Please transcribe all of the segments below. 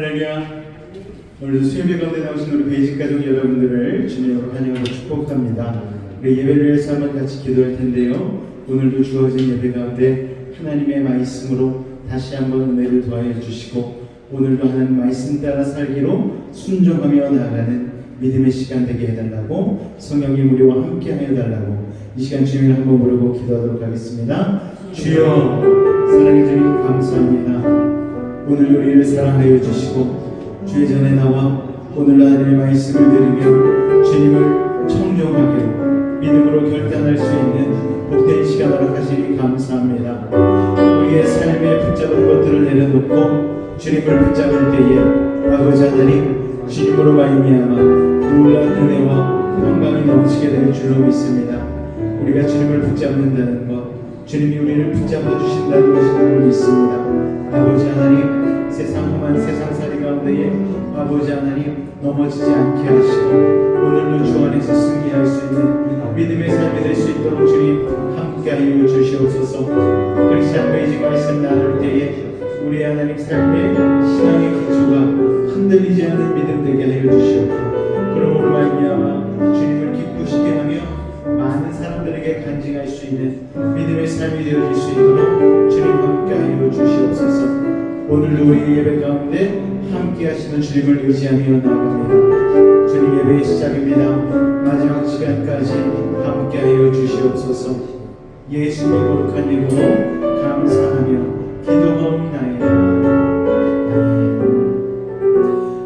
할렐루야. 오늘도 수요일 가운데 나오신 우리 베이직 가족 여러분들을 주님으로 환영하고 축복합니다. 우리 예배를 위해서 한번 같이 기도할 텐데요. 오늘도 주어진 예배 가운데 하나님의 말씀으로 다시 한번 은혜를 더하여 주시고 오늘도 하나님 말씀 따라 살기로 순종하며 나아가는 믿음의 시간 되게 해달라고 성령님 우리와 함께 하여 달라고 이 시간 주님을 한번 부르고 기도하도록 하겠습니다. 주여 사랑해 주님 감사합니다. 오늘 우리를 사랑하여 주시고 주의 전에 나와 오늘 하나님의 말씀을 들으며 주님을 청종하기로 믿음으로 결단할 수 있는 복된 시간 허락하시니 감사합니다. 우리의 삶에 붙잡은 것들을 내려놓고 주님을 붙잡을 때에 아버지 하나님 주님으로 말미암아 놀라운 은혜와 평강이 넘치게 될 줄로 믿습니다. 우리가 주님을 붙잡는다는 것, 주님이 우리를 붙잡아 주신다는 것을 믿습니다. 아버지 하나님, 세상 험한 세상살이 가운데에 아버지 하나님 넘어지지 않게 하시고 오늘도 주 안에서 승리할 수 있는 믿음의 삶이 될 수 있도록 주님 함께하여 주시옵소서. 크리스찬 베이직 말씀 나눌 때에 우리 하나님 삶의 신앙의 기초가 흔들리지 않는 믿음 되게 하여 주시옵고 그러므로 말미암아 주님을 기쁘시게 하며 많은 사람들에게 간증할 수 있는 믿음의 삶이 되어질 수 있도록 주님 함께하여 주시옵소서. 오늘도 우리 예배 가운데 함께 하시는 주님을 의지하며 나아갑니다. 주님 예배의 시작입니다. 마지막 시간까지 함께하여 주시옵소서. 예수의 거룩한 이름으로 감사하며 기도하옵나이다.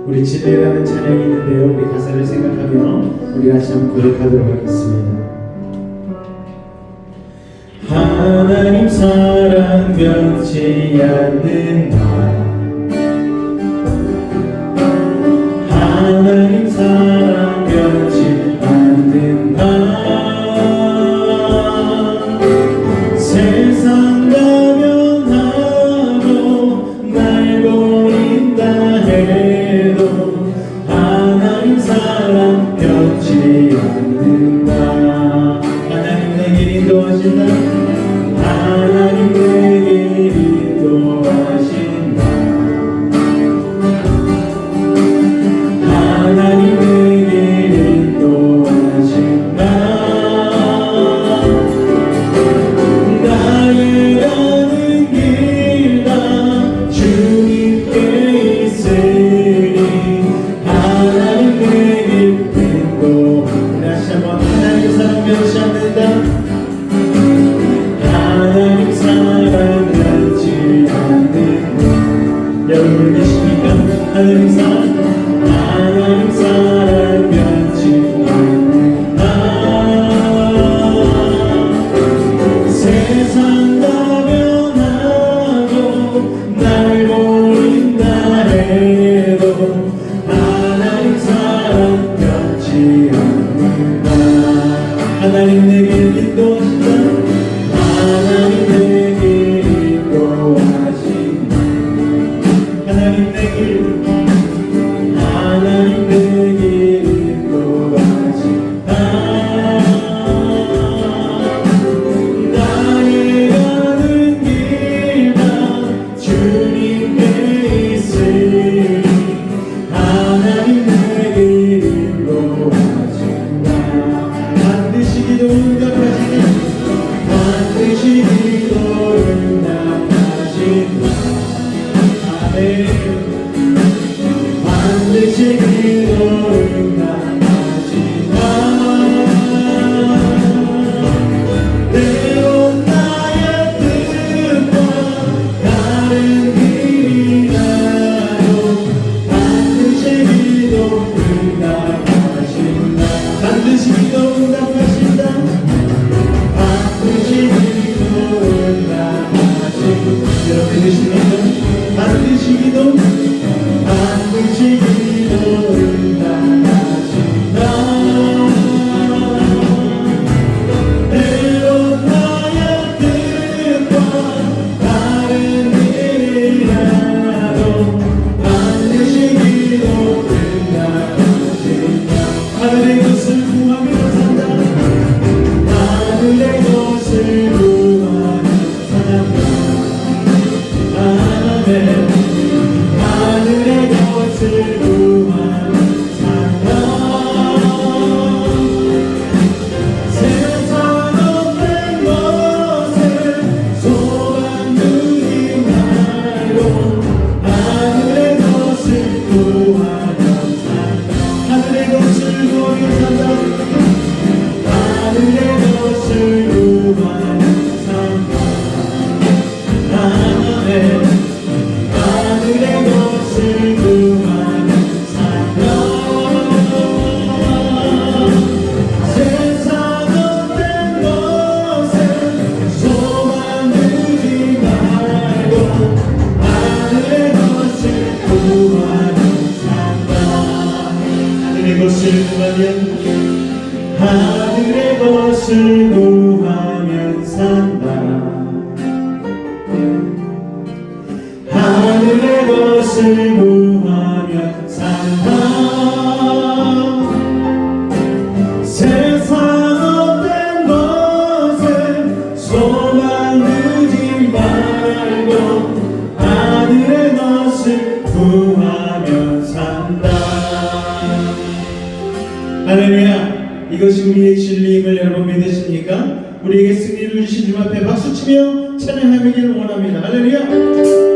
우리 진리라는 찬양이 있는데요. 우리 가사를 생각하며 우리 다시 한번 고백하도록 하겠습니다. 하나님 사랑 변치 않는다. 하나님 사랑 변치 않는다. 세상 가면하고 날 버린다 해도 하나님 사랑 변치 않는다. 하나님 내게 인도하신다. 하나님 내게 인도하신다. 하나님 내게 인도하신다. 나의 가는 길 다 주님께 있으니 하나님 내게 인도. 다시 한번 하나님의 사랑 변치 않는다. 하나님 사랑 변치 않는다. 여러분 계십니까? 하나님 사랑 변치 않는다. 세상 가면하고 날 버린다 해도 하나님 사랑 변치 않는다. 하나님 내게 인도하신다. 하나님 내게 인도하신다. 하나님 내게 인도하신다. 나의 가는 길 다 주님께 있으니 하나님 내게 인도하신다. 반드시 기도 응답 하늘의 것을 구하면 산다. 하늘의 것을 구하면 산다. 세상 어떤 것을 소망 두지 말고 하늘의 것을 구하면 산다. 할렐루야. 이것이 우리의 진리임을 여러분 믿으십니까? 우리에게 승리를 주신 주 앞에 박수치며 찬양하기를 원합니다. 할렐루야.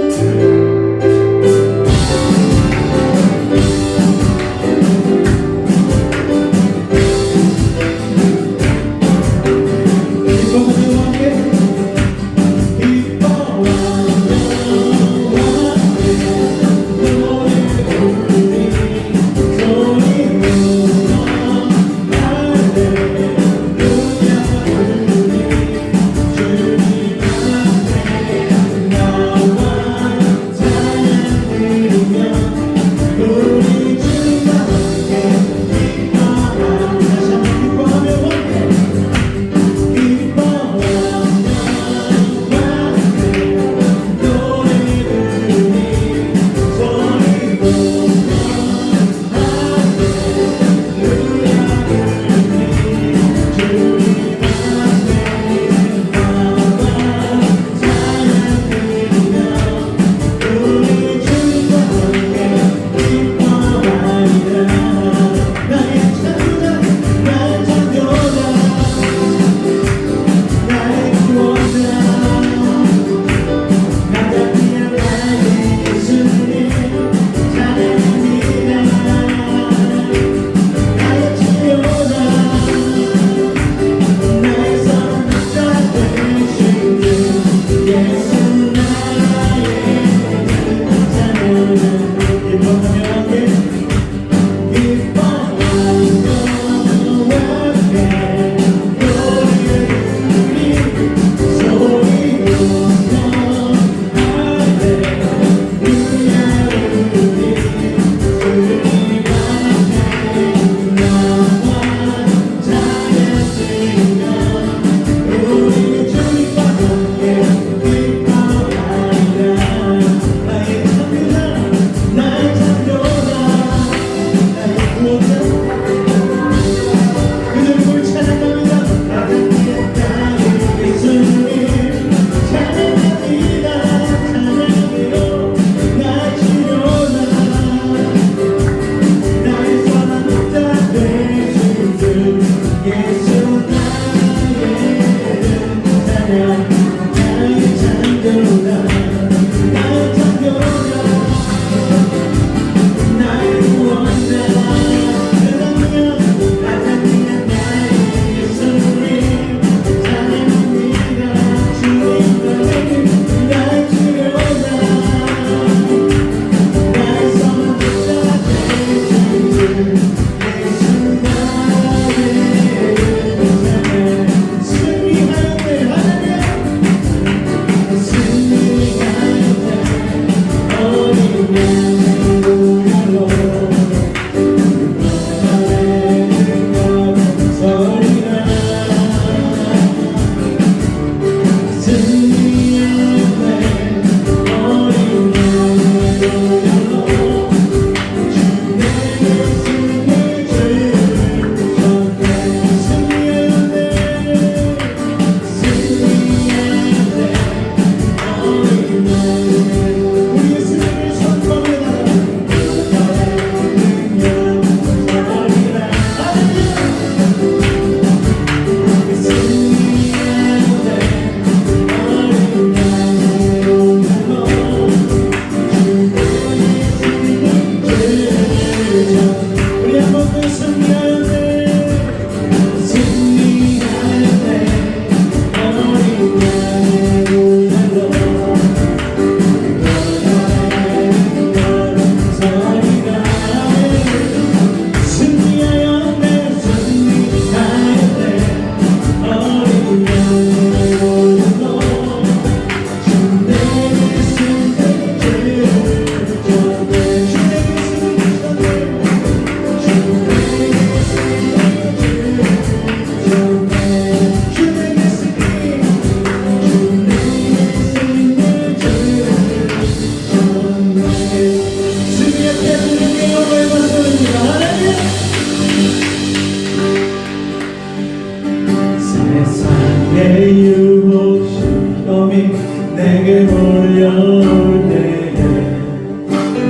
세상의 유혹 시험이 내게 몰려올 때에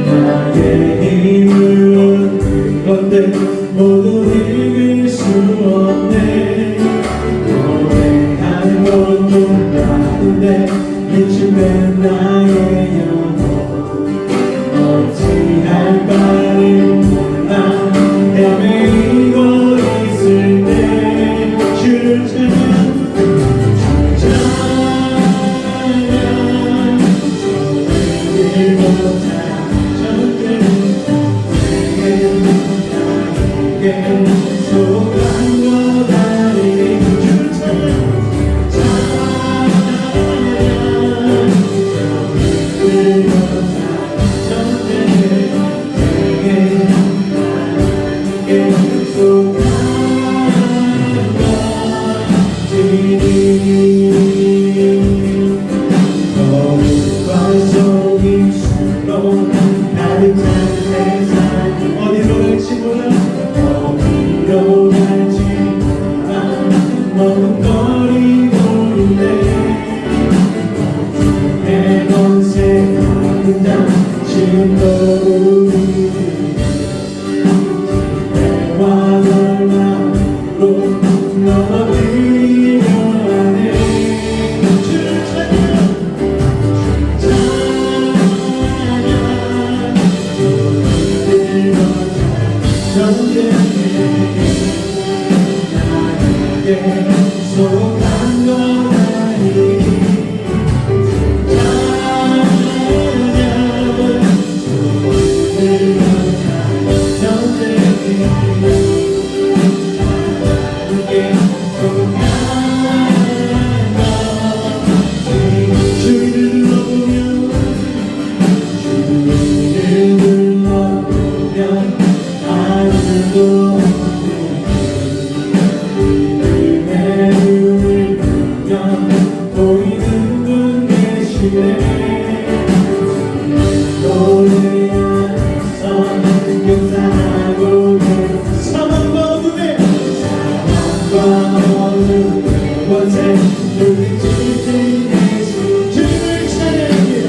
나의 힘은 그건데 모두 이길 수 없네. 노래하는 것도 나쁜데 이쯤엔 나의 영혼 어찌할 바를 몰라 헤매이고 있을 때 주를 찾아 어디로 갈지 몰라 어디로 갈지 몰라 머뭇거리고 있네. 매번 생각나 지금도 우리 내와 널 마음으로 넘어뜨리려 하네. 주를 찾아 소한 건 아니 주를 불러보면 아무도 보이는 분 계시네. 노래 안에서 경사하고 사랑과 어둠에 원세 우리 주신 예수 주를 찬양합니다.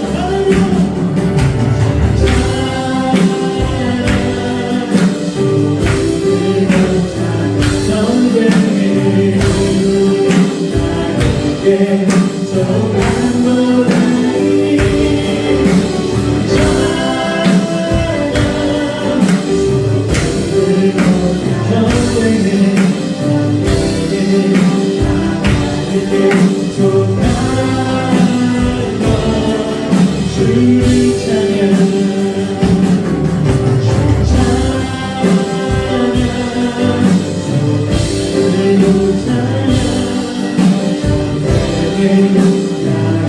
Hallelujah.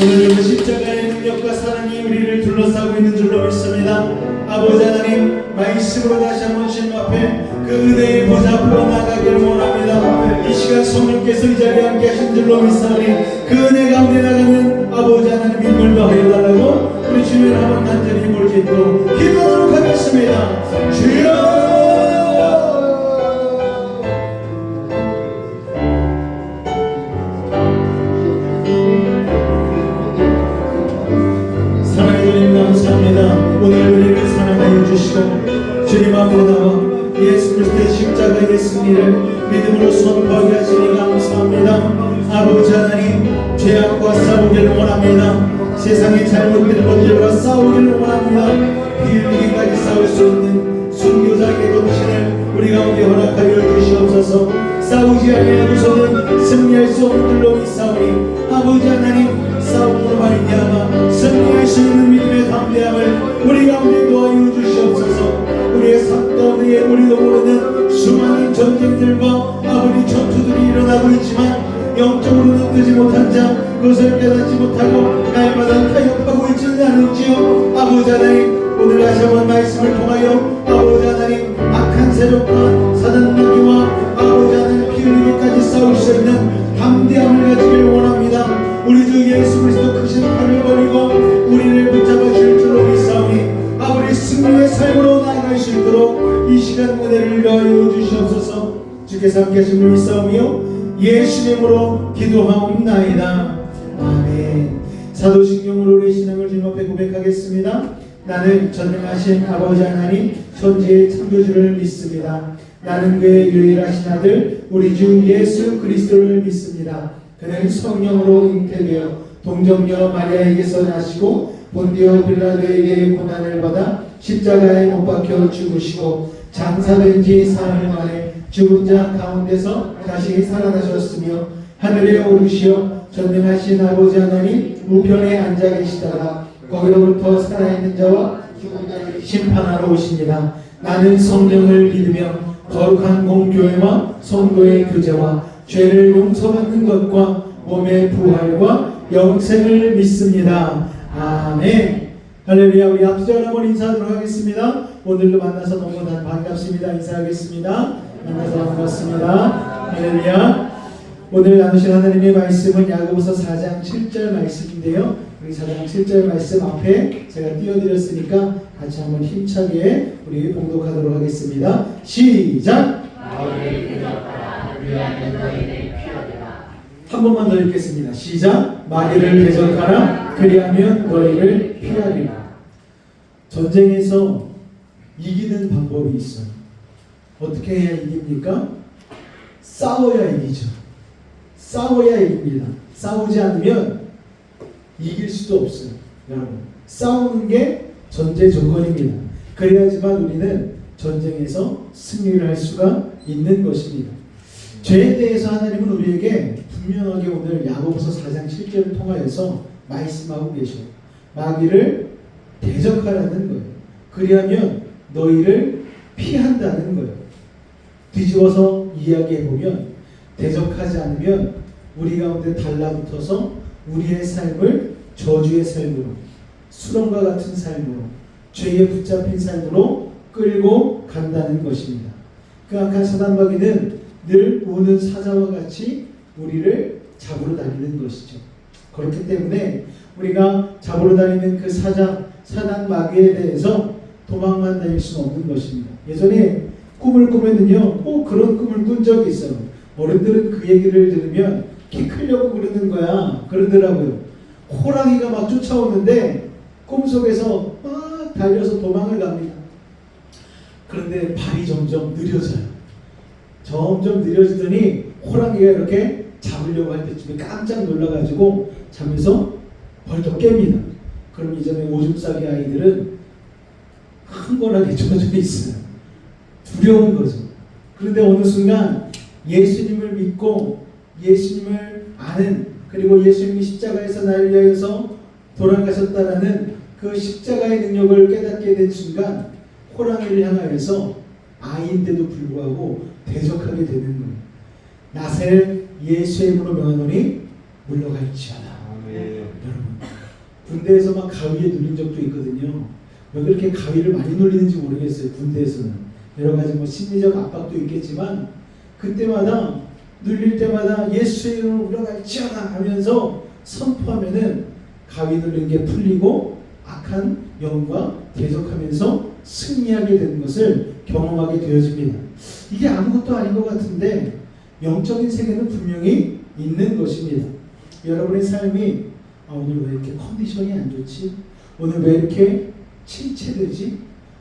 오늘 십자가의 능력과 사랑이 우리를 둘러싸고 있는 줄로 믿습니다. 아버지 하나님, 말씀으로 다시 한번 주님 앞에 그 은혜의 보좌 앞으로 나가기를 원합니다. 이 시간 성령께서 이 자리에 함께 하신 줄로 믿사오니 그 은혜 가운데 나가는 아버지 하나님 힘을 더하여 달라고 우리 주님 한번 간절히 힘을 짓고 기도하도록 하겠습니다. 주여, 오늘 우리를 사랑하여 주시고 주님 앞에 나와 예수 그리스도의 십자가의 승리를 믿음으로 선포하게 하시니 감사합니다. 아버지 하나님, 죄악과 싸우기를 원합니다. 세상의 잘못된 것들과 싸우기를 원합니다. 피 흘리기까지 싸울 수 있는 순교자의 정신을 우리 가운데 허락하여 주시옵소서. 싸우지 아니하고서는 승리할 수 없는 줄로 믿사오니 아버지 하나님, 싸움으로 말미암아 승리할 수 있는 믿음의 담대함을 우리 가운데 도와여 주시옵소서. 우리의 삶 가운데 우리도 모르는 수많은 전쟁들과 아무리 전투들이 일어나고 있지만 영적으로는 뜨지 못한 자, 그것을 깨닫지 못하고 날마다 타협하고 있지는 않을지요. 아버지 하나님, 오늘 다시 한번 말씀을 통하여 아버지 하나님, 악한 세력과 사단 마귀와 아버지 하나님 피 흘리기까지 싸울 수 있는 담대함을 가지길 원합니다. 우리 주 예수 그리스도 크신 팔을 버리고 우리를 붙잡아 주실 줄로 믿사오니 아버지 승리의 삶으로 나아갈 수 있도록 이 시간 은혜를 더하여 주시옵소서. 주께서 함께 하심을 믿사오며 예수의 이름으로 기도하옵나이다. 아멘. 사도신경으로 우리 신앙을 주님 앞에 고백하겠습니다. 나는 전능하신 아버지 하나님 천지의 창조주를 믿습니다. 나는 그의 유일하신 아들 우리 주 예수 그리스도를 믿습니다. 그는 성령으로 잉태되어 동정녀 마리아에게서 나시고 본디오 빌라도에게 고난을 받아 십자가에 못 박혀 죽으시고 장사된 지 사흘 만에 죽은 자 가운데서 다시 살아나셨으며 하늘에 오르시어 전능하신 아버지 하나님 우편에 앉아 계시다가 거기로부터 살아있는 자와 죽은 자를 심판하러 오십니다. 나는 성령을 믿으며 거룩한 공교회와 성도의 교제와 죄를 용서받는 것과 몸의 부활과 영생을 믿습니다. 아멘. 할렐루야. 우리 앞서 한번 인사하도록 하겠습니다. 오늘도 만나서 너무 반갑습니다. 인사하겠습니다. 만나서 반갑습니다. 할렐루야. 오늘 나누신 하나님의 말씀은 야고보서 4장 7절 말씀인데요. 우리 4장 7절 말씀 앞에 제가 띄워드렸으니까 같이 한번 힘차게 우리 봉독하도록 하겠습니다. 시작! 한 번만 더 읽겠습니다. 시작! 마귀를 대적하라. 그리하면 너희를 피하리라. 전쟁에서 이기는 방법이 있어요. 어떻게 해야 이깁니까? 싸워야 이기죠. 싸워야 이깁니다. 싸우지 않으면 이길 수도 없어요. 여러분, 싸우는 게 전제 조건입니다. 그래야지만 우리는 전쟁에서 승리를 할 수가 있는 것입니다. 죄에 대해서 하나님은 우리에게 분명하게 오늘 야고보서 4장 7절을 통하여서 말씀하고 계셔요. 마귀를 대적하라는 거예요. 그리하면 너희를 피한다는 거예요. 뒤집어서 이야기해보면 대적하지 않으면 우리 가운데 달라붙어서 우리의 삶을 저주의 삶으로, 수렁과 같은 삶으로, 죄에 붙잡힌 삶으로 끌고 간다는 것입니다. 그 악한 사단마귀는 늘 우는 사자와 같이 우리를 잡으러 다니는 것이죠. 그렇기 때문에 우리가 잡으러 다니는 그 사단 마귀에 대해서 도망만 다닐 수는 없는 것입니다. 예전에 꿈을 꾸면은요, 꼭 그런 꿈을 꾼 적이 있어요. 어른들은 그 얘기를 들으면 키 크려고 그러는 거야 그러더라고요. 호랑이가 막 쫓아오는데 꿈속에서 막 달려서 도망을 갑니다. 그런데 발이 점점 느려져요. 점점 느려지더니 호랑이가 이렇게 잡으려고 할 때쯤에 깜짝 놀라가지고 잠에서 벌떡 깹니다. 그럼 이전에 오줌 싸기 아이들은 흥건하게 젖어 있어요. 두려운 거죠. 그런데 어느 순간 예수님을 믿고 예수님을 아는, 그리고 예수님이 십자가에서 나를 위하여서 돌아가셨다라는 그 십자가의 능력을 깨닫게 된 순간 호랑이를 향하여서 아이인데도 불구하고 대적하게 되는 거예요. 나사렛 예수의 이름으로 명하노니 물러갈지어다. 여러분, 군대에서 막 가위에 눌린 적도 있거든요. 왜 그렇게 가위를 많이 눌리는지 모르겠어요. 군대에서는 여러 가지 뭐 심리적 압박도 있겠지만 그때마다 눌릴 때마다 예수의 이름으로 물러갈지어다 하면서 선포하면은 가위 눌린 게 풀리고 악한 영과 대적하면서 승리하게 되는 것을 경험하게 되어집니다. 이게 아무것도 아닌 것 같은데 영적인 세계는 분명히 있는 것입니다. 여러분의 삶이 오늘 왜 이렇게 컨디션이 안 좋지? 오늘 왜 이렇게 침체되지?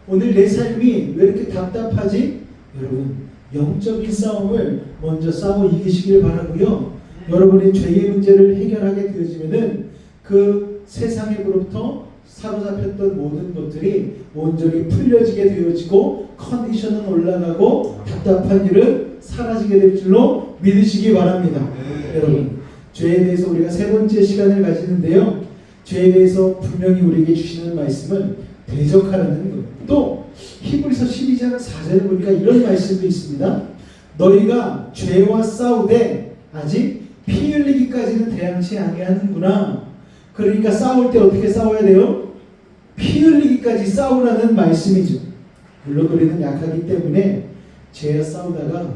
오늘 내 삶이 왜 이렇게 답답하지? 여러분, 영적인 싸움을 먼저 싸워 이기시길 바라고요. 여러분의 죄의 문제를 해결하게 되어지면은 그 세상으로부터 사로잡혔던 모든 것들이 온전히 풀려지게 되어지고 컨디션은 올라가고 답답한 일은 사라지게 될 줄로 믿으시기 바랍니다. 여러분, 죄에 대해서 우리가 세 번째 시간을 가지는데요. 죄에 대해서 분명히 우리에게 주시는 말씀은 대적하라는 거예요. 또 히브리서 12장 4절에 보니까 이런 말씀도 있습니다. 너희가 죄와 싸우되 아직 피 흘리기까지는 대항치 아니하는구나. 그러니까 싸울 때 어떻게 싸워야 돼요? 피 흘리기까지 싸우라는 말씀이죠. 물론 우리는 약하기 때문에 죄와 싸우다가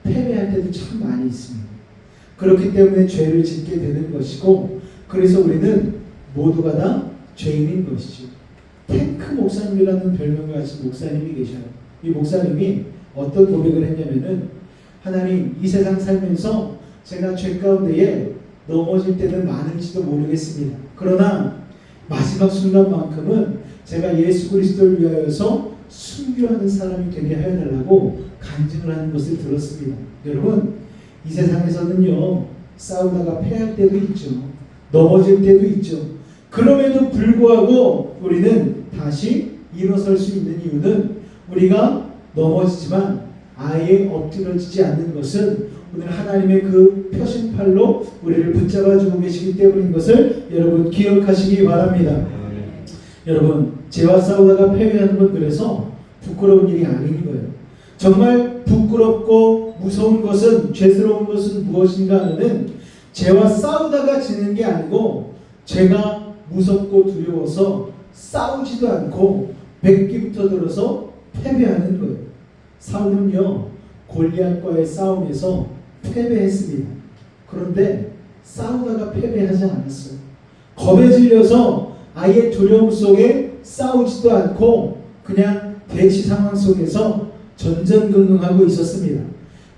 패배할 때도 참 많이 있습니다. 그렇기 때문에 죄를 짓게 되는 것이고, 그래서 우리는 모두가 다 죄인인 것이죠. 탱크 목사님이라는 별명을 가진 목사님이 계셔요. 이 목사님이 어떤 고백을 했냐면은, 하나님, 이 세상 살면서 제가 죄 가운데에 넘어질 때는 많을지도 모르겠습니다. 그러나 마지막 순간만큼은 제가 예수 그리스도를 위하여서 순교하는 사람이 되게 하여달라고 간증을 하는 것을 들었습니다. 여러분, 이 세상에서는요, 싸우다가 패할 때도 있죠. 넘어질 때도 있죠. 그럼에도 불구하고 우리는 다시 일어설 수 있는 이유는, 우리가 넘어지지만 아예 엎드러지지 않는 것은 오늘 하나님의 그 표심팔로 우리를 붙잡아주고 계시기 때문인 것을 여러분 기억하시기 바랍니다. 여러분, 죄와 싸우다가 패배하는 건 그래서 부끄러운 일이 아닌 거예요. 정말 부끄럽고 무서운 것은, 죄스러운 것은 무엇인가 하면은 죄와 싸우다가 지는 게 아니고, 죄가 무섭고 두려워서 싸우지도 않고 백기부터 들어서 패배하는 거예요. 사울은요, 골리앗과의 싸움에서 패배했습니다. 그런데 싸우다가 패배하지 않았어요. 겁에 질려서 아예 두려움 속에 싸우지도 않고 그냥 대치 상황 속에서 전전긍긍하고 있었습니다.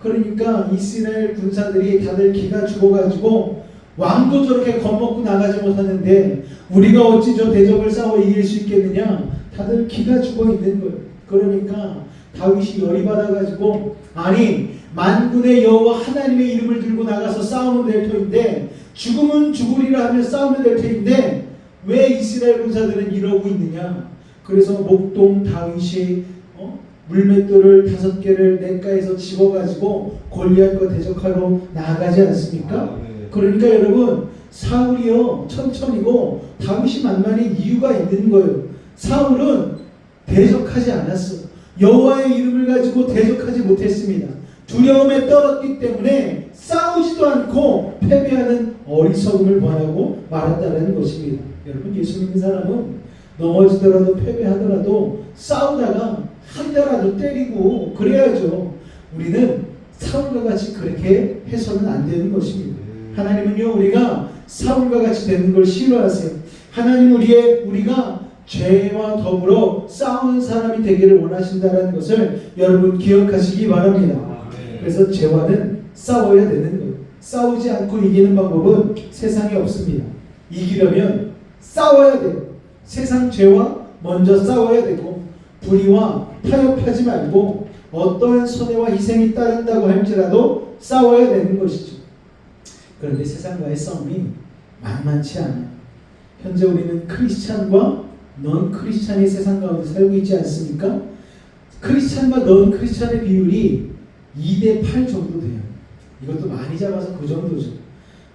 그러니까 이스라엘 군사들이 다들 기가 죽어가지고 왕도 저렇게 겁먹고 나가지 못하는데 우리가 어찌 저 대적을 싸워 이길 수 있겠느냐, 다들 기가 죽어 있는 거예요. 그러니까 다윗이 열이 받아가지고, 아니, 만군의 여호와 하나님의 이름을 들고 나가서 싸우면 될 터인데, 죽으면 죽으리라 하며 싸우면 될 터인데 왜 이스라엘 군사들은 이러고 있느냐. 그래서 목동 다윗이 물맷돌을 5개를 냇가에서 집어가지고 골리앗과 대적하러 나아가지 않습니까? 그러니까 여러분, 사울이요 천천히고 다윗이 만만한 이유가 있는 거예요. 사울은 대적하지 않았어. 여호와의 이름을 가지고 대적하지 못했습니다. 두려움에 떨었기 때문에 싸우지도 않고 패배하는 어리석음을 범하고 말았다는 것입니다. 여러분, 예수 믿는 사람은 넘어지더라도 패배하더라도 싸우다가 한 대라도 때리고 그래야죠. 우리는 사울과 같이 그렇게 해서는 안 되는 것입니다. 하나님은요, 우리가 사울과 같이 되는 걸 싫어하세요. 하나님은 우리가 죄와 더불어 싸우는 사람이 되기를 원하신다는 것을 여러분 기억하시기 바랍니다. 그래서 죄와는 싸워야 되는 거예요. 싸우지 않고 이기는 방법은 세상에 없습니다. 이기려면 싸워야 돼요. 세상 죄와 먼저 싸워야 되고, 불의와 타협하지 말고 어떠한 손해와 희생이 따른다고 할지라도 싸워야 되는 것이죠. 그런데 세상과의 싸움이 만만치 않아요. 현재 우리는 크리스찬과 넌 크리스찬이 세상 가운데 살고 있지 않습니까? 크리스찬과 넌 크리스찬의 비율이 2대8 정도 돼요. 이것도 많이 잡아서 그 정도죠.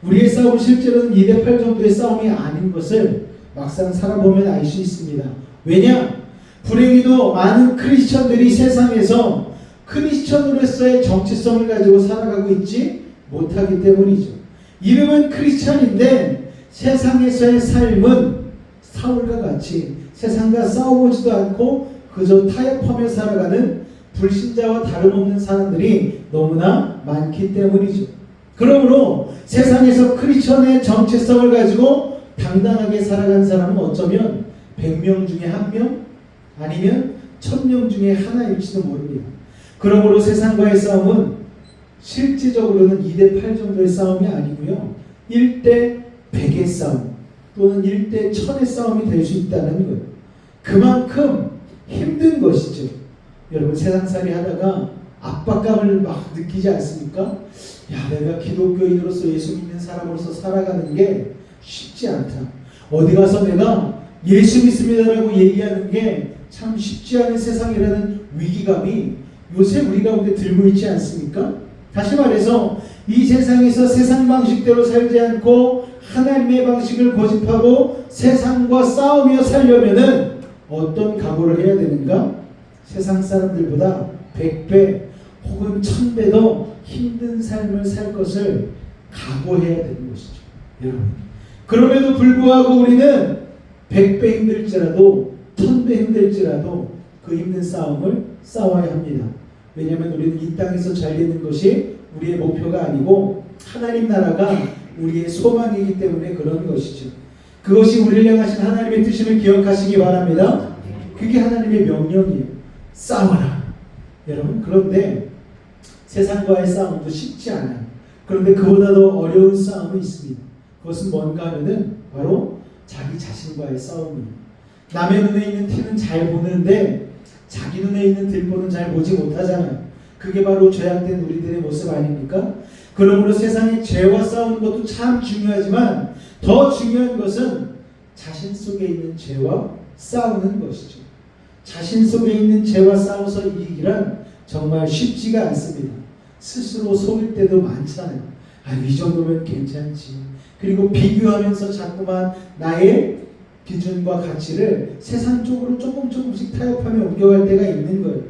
우리의 싸움은 실제로는 2대8 정도의 싸움이 아닌 것을 막상 살아보면 알 수 있습니다. 왜냐? 불행히도 많은 크리스천들이 세상에서 크리스천으로서의 정체성을 가지고 살아가고 있지 못하기 때문이죠. 이름은 크리스천인데 세상에서의 삶은 사울과 같이 세상과 싸워보지도 않고 그저 타협하며 살아가는 불신자와 다름없는 사람들이 너무나 많기 때문이죠. 그러므로 세상에서 크리스천의 정체성을 가지고 당당하게 살아간 사람은 어쩌면 100명 중에 1명 아니면 1000명 중에 하나일지도 모릅니다. 그러므로 세상과의 싸움은 실질적으로는 2대8 정도의 싸움이 아니고요, 1대 100의 싸움 또는 1대 1000의 싸움이 될 수 있다는 거예요. 그만큼 힘든 것이죠. 여러분, 세상살이 하다가 압박감을 막 느끼지 않습니까? 야, 내가 기독교인으로서 예수 믿는 사람으로서 살아가는 게 쉽지 않다. 어디 가서 내가 예수 믿습니다라고 얘기하는 게 참 쉽지 않은 세상이라는 위기감이 요새 우리 가운데 들고 있지 않습니까? 다시 말해서 이 세상에서 세상 방식대로 살지 않고 하나님의 방식을 고집하고 세상과 싸우며 살려면은 어떤 각오를 해야 되는가? 세상 사람들보다 100배 혹은 1000배 더 힘든 삶을 살 것을 각오해야 되는 것이죠. 여러분, 그럼에도 불구하고 우리는 100배 힘들지라도 1000배 힘들지라도 그 힘든 싸움을 싸워야 합니다. 왜냐하면 우리는 이 땅에서 잘 되는 것이 우리의 목표가 아니고 하나님 나라가 우리의 소망이기 때문에 그런 것이죠. 그것이 우리를 향하신 하나님의 뜻임을 기억하시기 바랍니다. 그게 하나님의 명령이에요. 싸워라. 여러분, 그런데 세상과의 싸움도 쉽지 않아요. 그런데 그보다 더 어려운 싸움이 있습니다. 그것은 뭔가 하면은 바로 자기 자신과의 싸움이에요. 남의 눈에 있는 티는 잘 보는데 자기 눈에 있는 들보는 잘 보지 못하잖아요. 그게 바로 죄악된 우리들의 모습 아닙니까? 그러므로 세상의 죄와 싸우는 것도 참 중요하지만 더 중요한 것은 자신 속에 있는 죄와 싸우는 것이죠. 자신 속에 있는 죄와 싸워서 이기기란 정말 쉽지가 않습니다. 스스로 속일 때도 많잖아요. 이 정도면 괜찮지. 그리고 비교하면서 자꾸만 나의 기준과 가치를 세상 쪽으로 조금씩 타협하며 옮겨갈 때가 있는 거예요.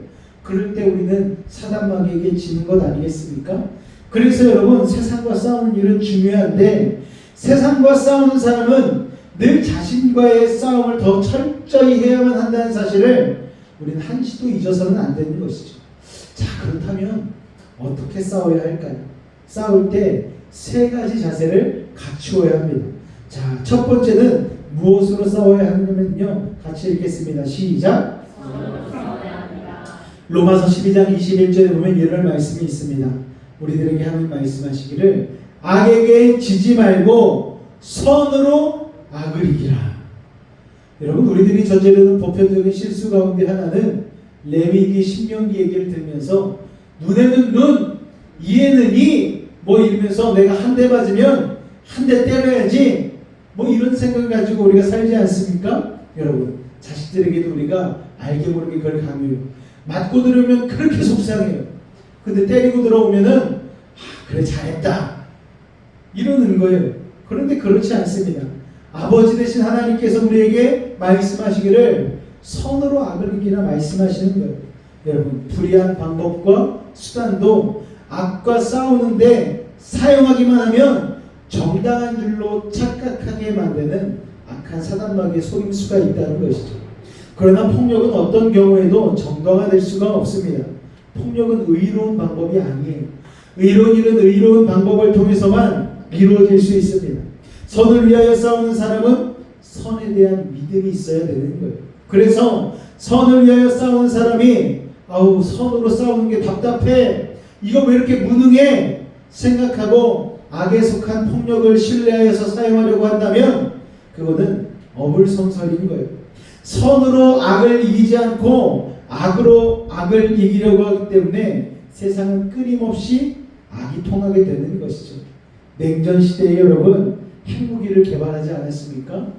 그럴 때 우리는 사단마귀에게 지는 것 아니겠습니까? 그래서 여러분, 세상과 싸우는 일은 중요한데 세상과 싸우는 사람은 늘 자신과의 싸움을 더 철저히 해야만 한다는 사실을 우리는 한시도 잊어서는 안 되는 것이죠. 자, 그렇다면 어떻게 싸워야 할까요? 싸울 때 3가지 자세를 갖추어야 합니다. 자, 첫 번째는 무엇으로 싸워야 하냐면요, 같이 읽겠습니다. 시작. 로마서 12장 21절에 보면 이런 말씀이 있습니다. 우리들에게 하는 말씀하시기를 악에게 지지 말고 선으로 악을 이기라. 여러분, 우리들이 저지르는 보편적인 실수 가운데 하나는 레위기 신명기 얘기를 들으면서 눈에는 눈, 이에는 이 이러면서 내가 한 대 맞으면 한 대 때려야지 이런 생각을 가지고 우리가 살지 않습니까? 여러분, 자식들에게도 우리가 알게 모르게 그걸 강요해요. 맞고 들어오면 그렇게 속상해요. 근데 때리고 들어오면은 그래 잘했다 이러는 거예요. 그런데 그렇지 않습니다. 아버지 되신 하나님께서 우리에게 말씀하시기를 선으로 악을 이기라 말씀하시는 거예요. 여러분, 불의한 방법과 수단도 악과 싸우는데 사용하기만 하면 정당한 줄로 착각하게 만드는 악한 사단마귀의 속임수가 있다는 것이죠. 그러나 폭력은 어떤 경우에도 정당화 될 수가 없습니다. 폭력은 의로운 방법이 아니에요. 의로운 일은 의로운 방법을 통해서만 이루어질 수 있습니다. 선을 위하여 싸우는 사람은 선에 대한 믿음이 있어야 되는 거예요. 그래서 선을 위하여 싸우는 사람이 선으로 싸우는 게 답답해, 이거 왜 이렇게 무능해 생각하고 악에 속한 폭력을 신뢰하여서 사용하려고 한다면 그거는 어불성설인 거예요. 선으로 악을 이기지 않고 악으로 악을 이기려고 하기 때문에 세상은 끊임없이 악이 통하게 되는 것이죠. 냉전 시대에 여러분 핵무기를 개발하지 않았습니까?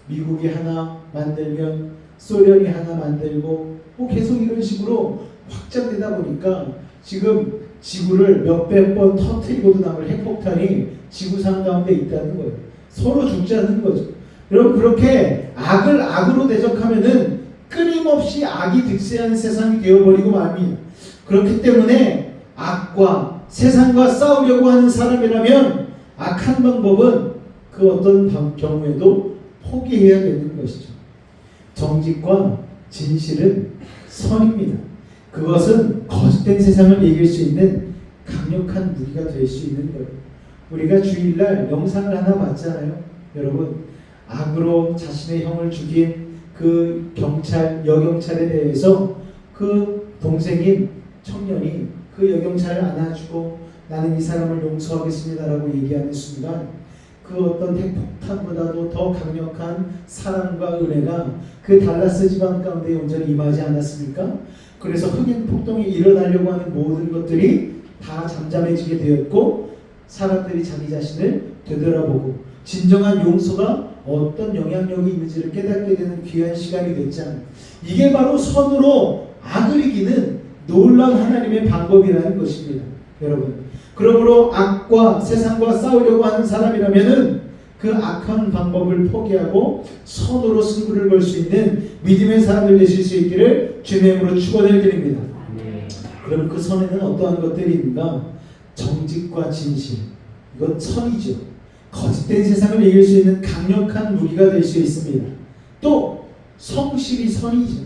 미국이 하나 만들면 소련이 하나 만들고 계속 이런 식으로 확장되다 보니까 지금 지구를 몇백 번 터뜨리고도 남을 핵폭탄이 지구상 가운데 있다는 거예요. 서로 죽지 않는 거죠. 여러분, 그렇게 악을 악으로 대적하면은 끊임없이 악이 득세하는 세상이 되어버리고 맙니다. 그렇기 때문에 악과 세상과 싸우려고 하는 사람이라면 악한 방법은 그 어떤 경우에도 포기해야 되는 것이죠. 정직과 진실은 선입니다. 그것은 거짓된 세상을 이길 수 있는 강력한 무기가 될 수 있는 거예요. 우리가 주일날 영상을 하나 봤잖아요. 여러분, 악으로 자신의 형을 죽인 그 여경찰에 대해서 그 동생인 청년이 그 여경찰을 안아주고 나는 이 사람을 용서하겠습니다라고 얘기하는 순간 그 어떤 핵폭탄보다도 더 강력한 사랑과 은혜가 그 달라스 지방 가운데 온전히 임하지 않았습니까? 그래서 흑인 폭동이 일어나려고 하는 모든 것들이 다 잠잠해지게 되었고 사람들이 자기 자신을 되돌아보고 진정한 용서가 어떤 영향력이 있는지를 깨닫게 되는 귀한 시간이 됐잖아요. 이게 바로 선으로 악을 이기는 놀라운 하나님의 방법이라는 것입니다. 여러분, 그러므로 악과 세상과 싸우려고 하는 사람이라면은 그 악한 방법을 포기하고 선으로 승부를 걸 수 있는 믿음의 사람들 되실 수 있기를 주님의 이름으로 축원을 드립니다. 그럼 그 선에는 어떠한 것들이 있는가? 정직과 진실, 이건 선이죠. 거짓된 세상을 이길 수 있는 강력한 무기가 될 수 있습니다. 또 성실이 선이죠.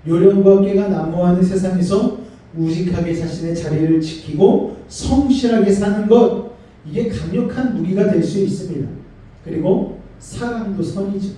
요령과 꾀가 난무하는 세상에서 우직하게 자신의 자리를 지키고 성실하게 사는 것, 이게 강력한 무기가 될 수 있습니다. 그리고 사랑도 선이죠.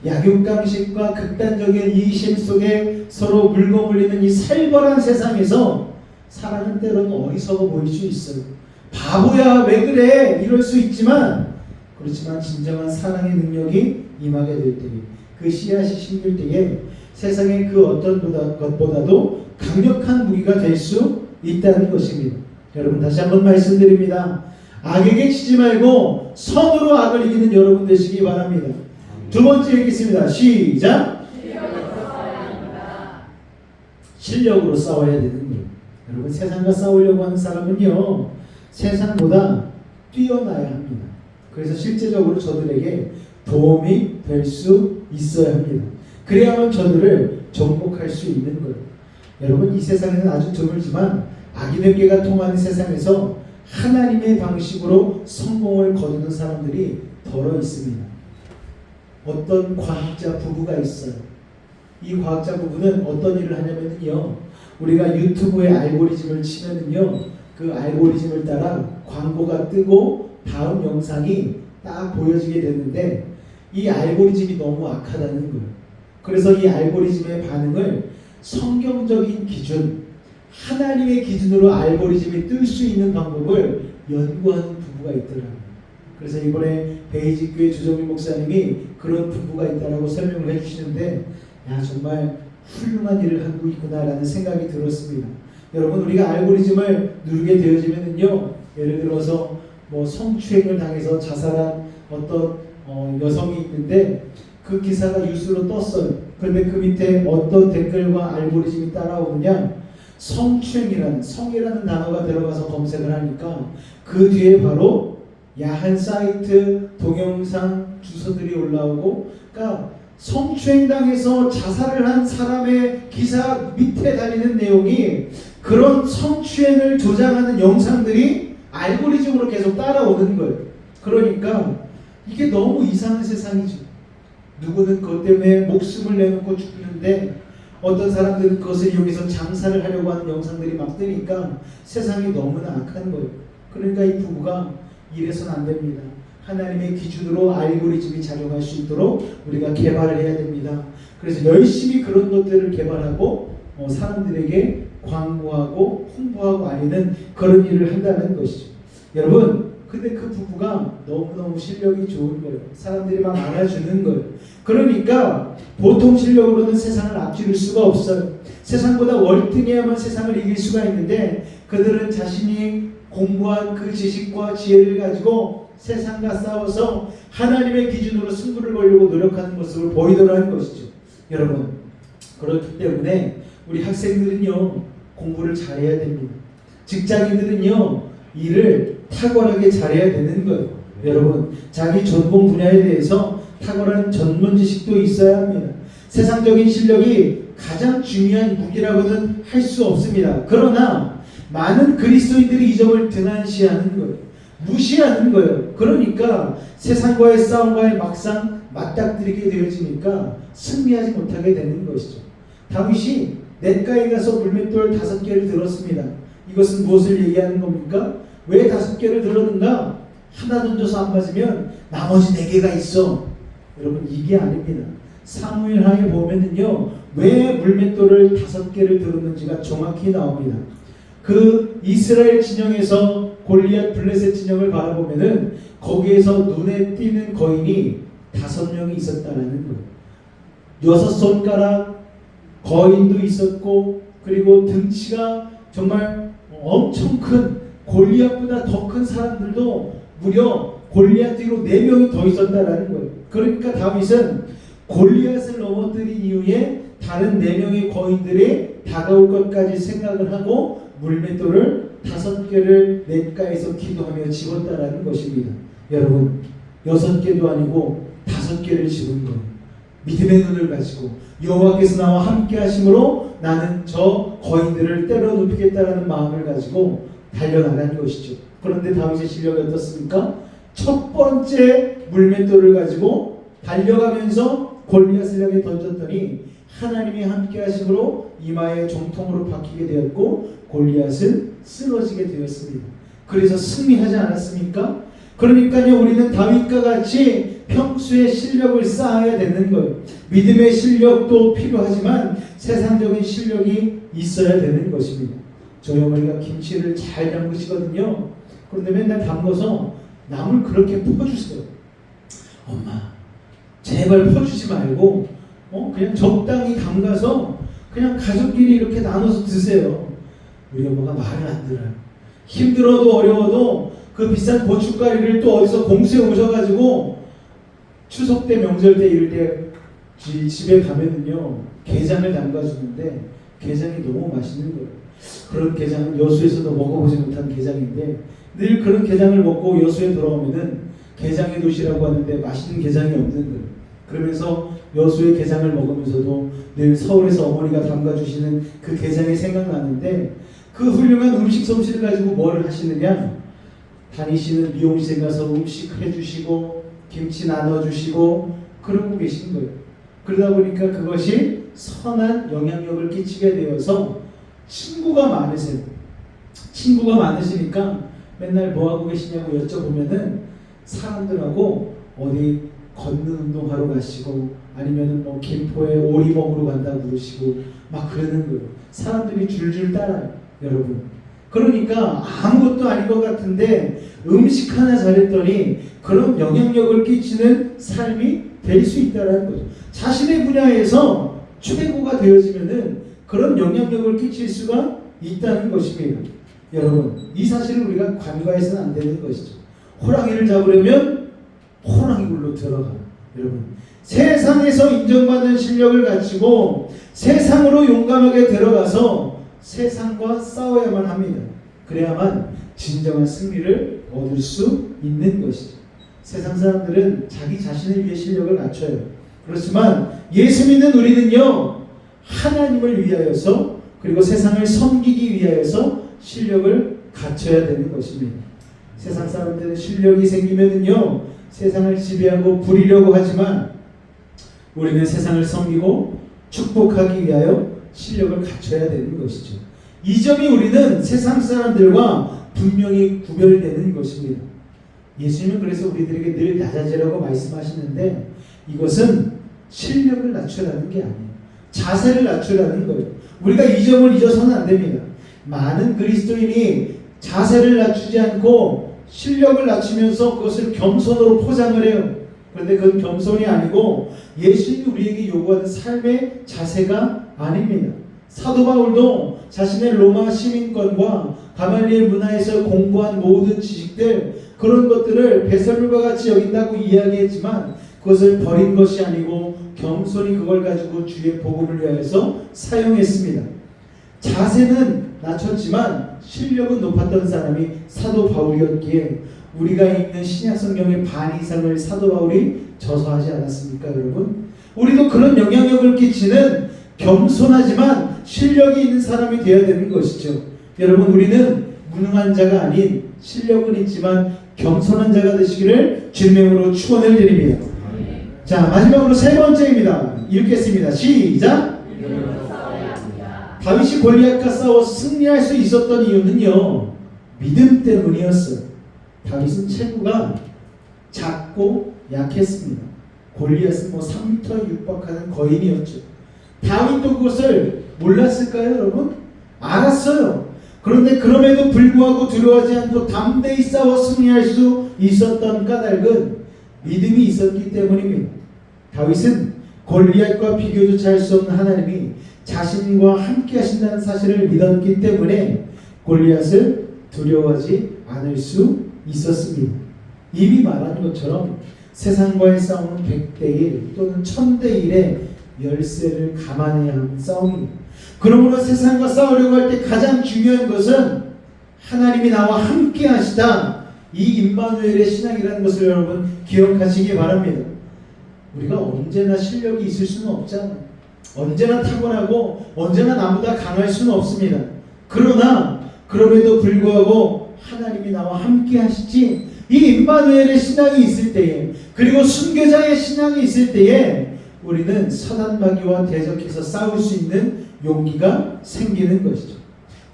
약육강식과 극단적인 이심 속에 서로 물고물리는 이 살벌한 세상에서 사랑은 때로는 어리석어 보일 수 있어요. 바보야 왜 그래 이럴 수 있지만, 그렇지만 진정한 사랑의 능력이 임하게 될 때에, 그 씨앗이 심길 때에 세상의 그 어떤 것보다도 강력한 무기가 될 수 있다는 것입니다. 여러분, 다시 한번 말씀드립니다. 악에게 치지 말고 선으로 악을 이기는 여러분 되시기 바랍니다. 두 번째 읽겠습니다. 시작. 실력으로 싸워야 되는 거예요. 여러분, 세상과 싸우려고 하는 사람은요, 세상보다 뛰어나야 합니다. 그래서 실제적으로 저들에게 도움이 될 수 있어야 합니다. 그래야만 저들을 정복할 수 있는 거예요. 여러분, 이 세상에는 아주 드물지만 악인의 꾀가 통하는 세상에서 하나님의 방식으로 성공을 거두는 사람들이 덜어 있습니다. 어떤 과학자 부부가 있어요. 이 과학자 부부는 어떤 일을 하냐면요, 우리가 유튜브의 알고리즘을 치면은요, 그 알고리즘을 따라 광고가 뜨고 다음 영상이 딱 보여지게 되는데 이 알고리즘이 너무 악하다는 거예요. 그래서 이 알고리즘의 반응을 성경적인 기준, 하나님의 기준으로 알고리즘이 뜰 수 있는 방법을 연구하는 부부가 있더라고요. 그래서 이번에 베이직교회 주정민 목사님이 그런 부부가 있다라고 설명을 해주시는데, 야, 정말 훌륭한 일을 하고 있구나라는 생각이 들었습니다. 여러분, 우리가 알고리즘을 누르게 되어지면은요, 예를 들어서 뭐 성추행을 당해서 자살한 어떤 여성이 있는데 그 기사가 뉴스로 떴어요. 그런데 그 밑에 어떤 댓글과 알고리즘이 따라오느냐? 성추행이라는, 성이라는 단어가 들어가서 검색을 하니까 그 뒤에 바로 야한 사이트, 동영상, 주소들이 올라오고, 그러니까 성추행당해서 자살을 한 사람의 기사 밑에 달리는 내용이 그런 성추행을 조장하는 영상들이 알고리즘으로 계속 따라오는 거예요. 그러니까 이게 너무 이상한 세상이죠. 누구는 그것 때문에 목숨을 내놓고 죽는데 어떤 사람들은 그것을 이용해서 장사를 하려고 하는 영상들이 막 뜨니까 세상이 너무나 악한 거예요. 그러니까 이 부부가 이래서는 안 됩니다. 하나님의 기준으로 알고리즘이 작용할 수 있도록 우리가 개발을 해야 됩니다. 그래서 열심히 그런 것들을 개발하고 사람들에게 광고하고 홍보하고 알리는 그런 일을 한다는 것이죠. 여러분, 근데 그 부부가 너무너무 실력이 좋은 거예요. 사람들이 막 알아주는 거예요. 그러니까 보통 실력으로는 세상을 앞지를 수가 없어요. 세상보다 월등해야만 세상을 이길 수가 있는데 그들은 자신이 공부한 그 지식과 지혜를 가지고 세상과 싸워서 하나님의 기준으로 승부를 걸려고 노력하는 모습을 보이더라는 것이죠. 여러분, 그렇기 때문에 우리 학생들은요, 공부를 잘해야 됩니다. 직장인들은요, 일을 탁월하게 잘해야 되는 거예요. 여러분, 자기 전공 분야에 대해서 탁월한 전문 지식도 있어야 합니다. 세상적인 실력이 가장 중요한 무기라고는 할 수 없습니다. 그러나 많은 그리스도인들이 이 점을 등한시하는 거예요. 무시하는 거예요. 그러니까 세상과의 싸움과의 막상 맞닥뜨리게 되어지니까 승리하지 못하게 되는 것이죠. 다윗이 냇가에 가서 물맷돌 5개를 들었습니다. 이것은 무엇을 얘기하는 겁니까? 왜 5개를 들었는가? 하나 던져서 안 맞으면 나머지 4개가 있어. 여러분, 이게 아닙니다. 사무엘하에 보면은요, 왜 물맷돌을 5개를 들었는지가 정확히 나옵니다. 그 이스라엘 진영에서 골리앗 블레셋 진영을 바라보면은 거기에서 눈에 띄는 거인이 5명이 있었다라는 거예요. 6손가락 거인도 있었고, 그리고 등치가 정말 엄청 큰 골리앗보다 더 큰 사람들도 무려 골리앗 뒤로 4명이 더 있었다라는 거예요. 그러니까 다윗은 골리앗을 넘어뜨린 이후에 다른 4명의 거인들이 다가올 것까지 생각을 하고 물맷돌을 5개를 냇가에서 기도하며 집었다라는 것입니다. 여러분, 6개도 아니고 5개를 집은 거예요. 믿음의 눈을 가지고 여호와께서 나와 함께 하심으로 나는 저 거인들을 때려 눕히겠다라는 마음을 가지고 달려나간 것이죠. 그런데 다윗의 실력이 어떻습니까? 첫 번째 물맷돌을 가지고 달려가면서 골리앗을 향해 던졌더니 하나님이 함께 하심으로 이마에 정통으로 박히게 되었고 골리앗은 쓰러지게 되었습니다. 그래서 승리하지 않았습니까? 그러니까요, 우리는 다윗과 같이 평소에 실력을 쌓아야 되는 거예요. 믿음의 실력도 필요하지만 세상적인 실력이 있어야 되는 것입니다. 저희 어머니가 김치를 잘 담그시거든요. 그런데 맨날 담궈서 남을 그렇게 퍼주세요. 엄마, 제발 퍼주지 말고 그냥 적당히 담가서 그냥 가족끼리 이렇게 나눠서 드세요. 우리 엄마가 말을 안 들어요. 힘들어도 어려워도 그 비싼 고춧가루를 또 어디서 공수해 오셔가지고 추석 때 명절 때 이럴 때 집에 가면은요 게장을 담가주는데 게장이 너무 맛있는 거예요. 그런 게장은 여수에서도 먹어보지 못한 게장인데 늘 그런 게장을 먹고 여수에 돌아오면은 게장의 도시라고 하는데 맛있는 게장이 없는 거예요. 그러면서 여수의 게장을 먹으면서도 늘 서울에서 어머니가 담가주시는 그 게장이 생각나는데 그 훌륭한 음식 솜씨를 가지고 뭘 하시느냐? 다니시는 미용실에 가서 음식 해주시고 김치 나눠주시고 그러고 계신 거예요. 그러다 보니까 그것이 선한 영향력을 끼치게 되어서 친구가 많으세요. 친구가 많으시니까 맨날 뭐하고 계시냐고 여쭤보면은 사람들하고 어디 걷는 운동하러 가시고 아니면은 뭐 김포에 오리 먹으러 간다고 그러시고 막 그러는 거예요. 사람들이 줄줄 따라요, 여러분. 그러니까 아무것도 아닌 것 같은데 음식 하나 잘했더니 그런 영향력을 끼치는 삶이 될 수 있다는 거죠. 자신의 분야에서 최고가 되어지면은 그런 영향력을 끼칠 수가 있다는 것입니다. 여러분, 이 사실을 우리가 간과해서는 안 되는 것이죠. 호랑이를 잡으려면 호랑이 굴로 들어가. 여러분, 세상에서 인정받는 실력을 갖추고 세상으로 용감하게 들어가서 세상과 싸워야만 합니다. 그래야만 진정한 승리를 얻을 수 있는 것이죠. 세상 사람들은 자기 자신을 위해 실력을 갖춰요. 그렇지만 예수 믿는 우리는요, 하나님을 위하여서 그리고 세상을 섬기기 위하여서 실력을 갖춰야 되는 것입니다. 세상 사람들은 실력이 생기면은요, 세상을 지배하고 부리려고 하지만 우리는 세상을 섬기고 축복하기 위하여 실력을 갖춰야 되는 것이죠. 이 점이 우리는 세상 사람들과 분명히 구별되는 것입니다. 예수님은 그래서 우리들에게 늘 낮아지라고 말씀하시는데 이것은 실력을 낮추라는 게 아니에요. 자세를 낮추라는 거예요. 우리가 이 점을 잊어서는 안 됩니다. 많은 그리스도인이 자세를 낮추지 않고 실력을 낮추면서 그것을 겸손으로 포장을 해요. 그런데 그건 겸손이 아니고 예수님이 우리에게 요구하는 삶의 자세가 아닙니다. 사도 바울도 자신의 로마 시민권과 가말리엘 문화에서 공부한 모든 지식들, 그런 것들을 배설물과 같이 여긴다고 이야기했지만 그것을 버린 것이 아니고 겸손히 그걸 가지고 주의 복음을 위하여서 사용했습니다. 자세는 낮췄지만 실력은 높았던 사람이 사도 바울이었기에 우리가 읽는 신약 성경의 반 이상을 사도 바울이 저서하지 않았습니까, 여러분? 우리도 그런 영향력을 끼치는 겸손하지만 실력이 있는 사람이 되어야 되는 것이죠. 여러분, 우리는 무능한 자가 아닌 실력은 있지만 겸손한 자가 되시기를 주님으로 축원을 드립니다. 자, 마지막으로 세 번째입니다. 읽겠습니다. 시작! 다윗이 골리앗과 싸워 승리할 수 있었던 이유는요, 믿음 때문이었어요. 다윗은 체구가 작고 약했습니다. 골리앗은 3m에 육박하는 거인이었죠. 다윗도 그것을 몰랐을까요, 여러분? 알았어요. 그런데 그럼에도 불구하고 두려워하지 않고 담대히 싸워 승리할 수 있었던 까닭은 믿음이 있었기 때문입니다. 다윗은 골리앗과 비교조차 할 수 없는 하나님이 자신과 함께 하신다는 사실을 믿었기 때문에 골리앗을 두려워하지 않을 수 있었습니다. 이미 말한 것처럼 세상과의 싸움은 100대 1 또는 1000대 1의 열쇠를 감안해야 하는 싸움입니다. 그러므로 세상과 싸우려고 할 때 가장 중요한 것은 하나님이 나와 함께 하시다, 이 임마누엘의 신앙이라는 것을 여러분 기억하시기 바랍니다. 우리가 언제나 실력이 있을 수는 없잖아요. 언제나 타고나고 언제나 나보다 강할 수는 없습니다. 그러나 그럼에도 불구하고 하나님이 나와 함께 하시지, 이 임마누엘의 신앙이 있을 때에, 그리고 순교자의 신앙이 있을 때에 우리는 선한마귀와 대적해서 싸울 수 있는 용기가 생기는 것이죠.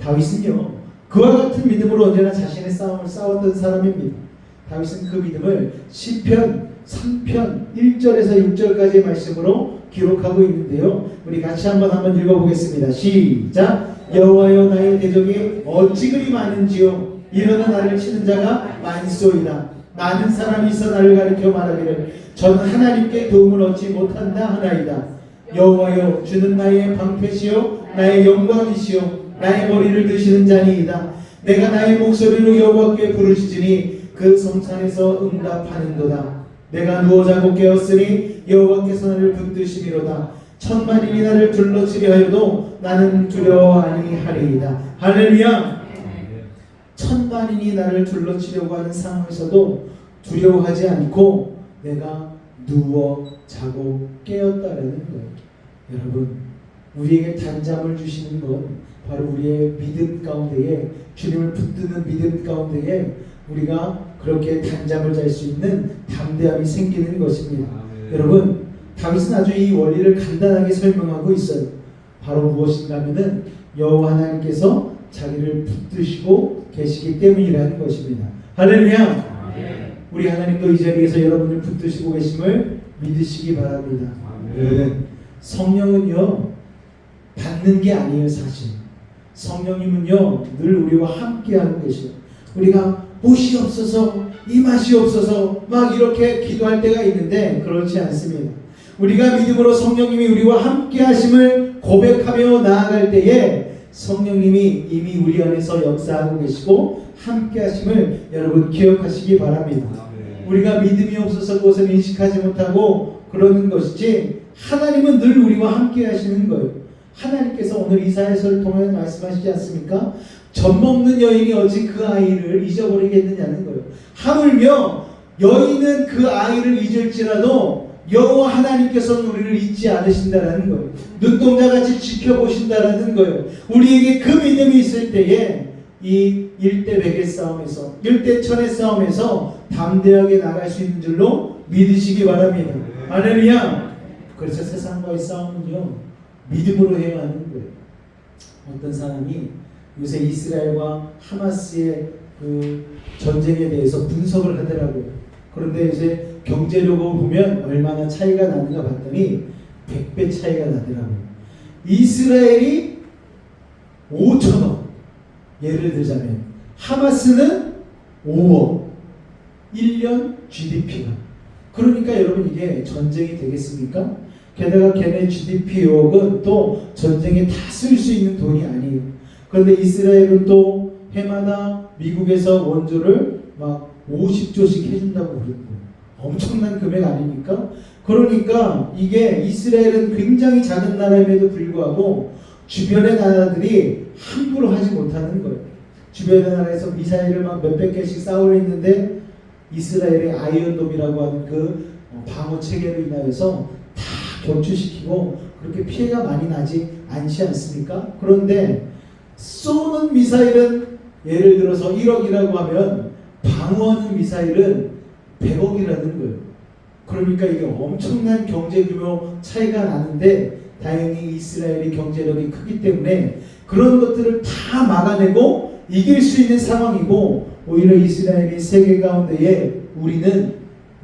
다윗은요, 그와 같은 믿음으로 언제나 자신의 싸움을 싸웠던 사람입니다. 다윗은 그 믿음을 시편 3편 1절에서 6절까지의 말씀으로 기록하고 있는데요, 우리 같이 한번 읽어보겠습니다. 시작! 여호와여, 나의 대적이 어찌 그리 많은지요, 일어나 나를 치는 자가 많소이다. 많은 사람이 있어 나를 가리켜 말하기를 전 하나님께 도움을 얻지 못한다 하나이다. 여호와여, 주는 나의 방패시요 나의 영광이시요 나의 머리를 드시는 자니이다. 내가 나의 목소리로 여호와께 부르짖으니 그 성산에서 응답하는도다. 내가 누워 자고 깨었으니 여호와께서 나를 붙드시미로다. 천만인이 나를 둘러치려 하여도 나는 두려워 아니하리이다. 할렐루야. 천만인이 나를 둘러치려고 하는 상황에서도 두려워하지 않고 내가 누워 자고 깨었다라는 거예요. 여러분, 우리에게 단잠을 주시는 건 바로 우리의 믿음 가운데에, 주님을 붙드는 믿음 가운데에 우리가 그렇게 단잠을 잘 수 있는 담대함이 생기는 것입니다. 여러분, 다윗은 아주 이 원리를 간단하게 설명하고 있어요. 바로 무엇인가 하면은 여호와 하나님께서 자기를 붙드시고 계시기 때문이라는 것입니다. 할렐루야. 우리 하나님도 이 자리에서 여러분을 붙드시고 계심을 믿으시기 바랍니다. 성령은요, 받는 게 아니에요. 사실 성령님은요, 늘 우리와 함께 하고 계셔요. 우리가 옷이 없어서, 이 맛이 없어서 막 이렇게 기도할 때가 있는데 그렇지 않습니다. 우리가 믿음으로 성령님이 우리와 함께 하심을 고백하며 나아갈 때에 성령님이 이미 우리 안에서 역사하고 계시고 함께 하심을 여러분 기억하시기 바랍니다. 우리가 믿음이 없어서 그것을 인식하지 못하고 그러는 것이지, 하나님은 늘 우리와 함께 하시는 거예요. 하나님께서 오늘 이사야서를 통해 말씀하시지 않습니까? 젖 먹는 여인이 어찌 그 아이를 잊어버리겠느냐는 거예요. 하물며 여인은 그 아이를 잊을지라도 여호와 하나님께서는 우리를 잊지 않으신다라는 거예요. 눈동자같이 지켜보신다라는 거예요. 우리에게 그 믿음이 있을 때에 이 일대백의 싸움에서, 일대천의 싸움에서 담대하게 나갈 수 있는 줄로 믿으시기 바랍니다. 할렐루야. 그래서 세상과의 싸움은요, 믿음으로 해야 하는 거예요. 어떤 사람이 요새 이스라엘과 하마스의 그 전쟁에 대해서 분석을 하더라고요. 그런데 이제 경제력으로 보면 얼마나 차이가 나는가 봤더니 100배 차이가 나더라고요. 이스라엘이 5천억, 예를 들자면 하마스는 5억, 1년 GDP가. 그러니까 여러분, 이게 전쟁이 되겠습니까? 게다가 걔네 GDP 5억은 또 전쟁에 다 쓸 수 있는 돈이 아니에요. 그런데 이스라엘은 또 해마다 미국에서 원조를 막 50조씩 해준다고 그러고, 엄청난 금액 아닙니까? 그러니까 이게 이스라엘은 굉장히 작은 나라임에도 불구하고 주변의 나라들이 함부로 하지 못하는 거예요. 주변의 나라에서 미사일을 막 몇백 개씩 쌓고 있는데 이스라엘의 아이언돔이라고 하는 그 방어 체계로 인하여서 다 격추시키고 그렇게 피해가 많이 나지 않지 않습니까? 그런데 쏘는 미사일은 예를 들어서 1억이라고 하면 방어하는 미사일은 100억이라는 거예요. 그러니까 이게 엄청난 경제 규모 차이가 나는데, 다행히 이스라엘의 경제력이 크기 때문에 그런 것들을 다 막아내고 이길 수 있는 상황이고, 오히려 이스라엘이 세계 가운데에 우리는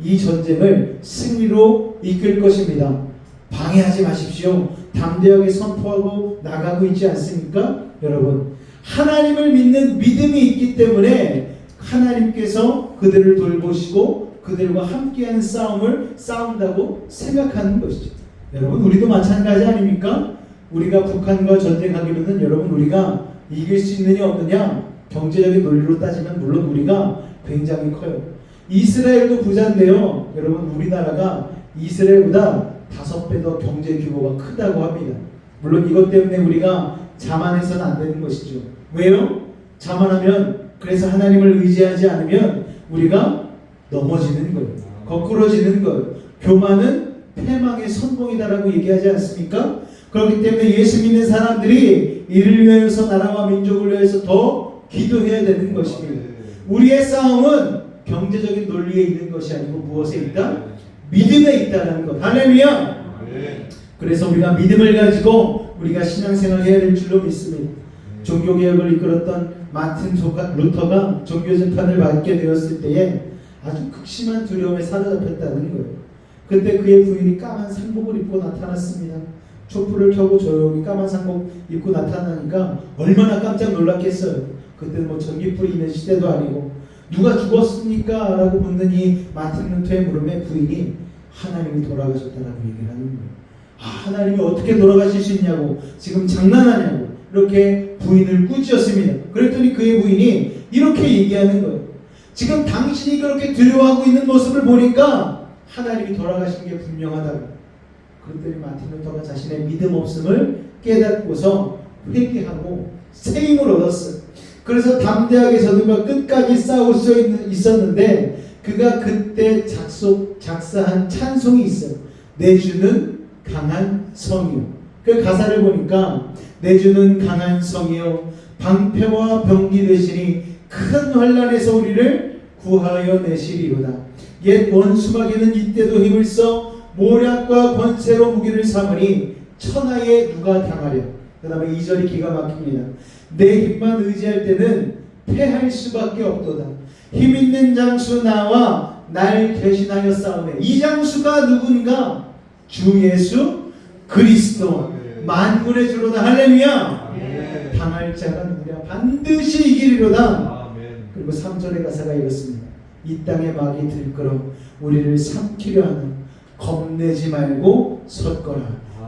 이 전쟁을 승리로 이끌 것입니다. 방해하지 마십시오. 담대하게 선포하고 나가고 있지 않습니까? 여러분, 하나님을 믿는 믿음이 있기 때문에 하나님께서 그들을 돌보시고 그들과 함께하는 싸움을 싸운다고 생각하는 것이죠. 여러분, 우리도 마찬가지 아닙니까? 우리가 북한과 전쟁하기로는 여러분, 우리가 이길 수 있느냐 없느냐, 경제적인 논리로 따지면 물론 우리가 굉장히 커요. 이스라엘도 부자인데요, 여러분, 우리나라가 이스라엘보다 5배 더 경제 규모가 크다고 합니다. 물론 이것 때문에 우리가 자만해서는 안 되는 것이죠. 왜요? 자만하면, 그래서 하나님을 의지하지 않으면 우리가 넘어지는 거예요. 거꾸러지는 거예요. 교만은 패망의 선봉이다라고 얘기하지 않습니까? 그렇기 때문에 예수 믿는 사람들이 이를 위하여서, 나라와 민족을 위해서 더 기도해야 되는 것입니다. 우리의 싸움은 경제적인 논리에 있는 것이 아니고 무엇에 있다? 믿음에 있다는 것. 할렐루야. 그래서 우리가 믿음을 가지고 우리가 신앙생활을 해야 될 줄로 믿습니다. 종교개혁을 이끌었던 마틴 루터가 종교재판을 받게 되었을 때에 아주 극심한 두려움에 사로잡혔다는 거예요. 그때 그의 부인이 까만 상복을 입고 나타났습니다. 촛불을 켜고 조용히 까만 상복 입고 나타나니까 얼마나 깜짝 놀랐겠어요. 그때는 뭐 전기불이 있는 시대도 아니고, 누가 죽었습니까? 라고 묻는 이 마틴 루터의 물음에 부인이 하나님이 돌아가셨다라고 얘기를 하는 거예요. 아, 하나님이 어떻게 돌아가실 수 있냐고, 지금 장난하냐고 이렇게 부인을 꾸짖었습니다. 그랬더니 그의 부인이 이렇게 얘기하는 거예요. 지금 당신이 그렇게 두려워하고 있는 모습을 보니까 하나님이 돌아가신 게 분명하다고. 그랬더니 마틴 루터가 자신의 믿음 없음을 깨닫고서 회개하고 새 힘을 얻었어요. 그래서 담대하게 저들과 끝까지 싸울 수 있었는데, 그가 그때 작사한 찬송이 있어요. 내 주는 강한 성이요. 그 가사를 보니까, 내 주는 강한 성이요 방패와 병기 되시니 큰 환난에서 우리를 구하여 내시리로다. 옛 원수마귀는 이때도 힘을 써 모략과 권세로 무기를 삼으니 천하에 누가 당하랴. 그 다음에 2절이 기가 막힙니다. 내 힘만 의지할 때는 패할 수밖에 없도다. 힘 있는 장수 나와 날 대신하여 싸우네. 이 장수가 누군가? 주 예수 그리스도, 만군의 주로다. 할렐루야. 당할 자가 누구냐? 반드시 이기리로다. 그리고 3절의 가사가 이렇습니다. 이 땅의 막이 들끓어 우리를 삼키려 하는, 겁내지 말고 섰거라.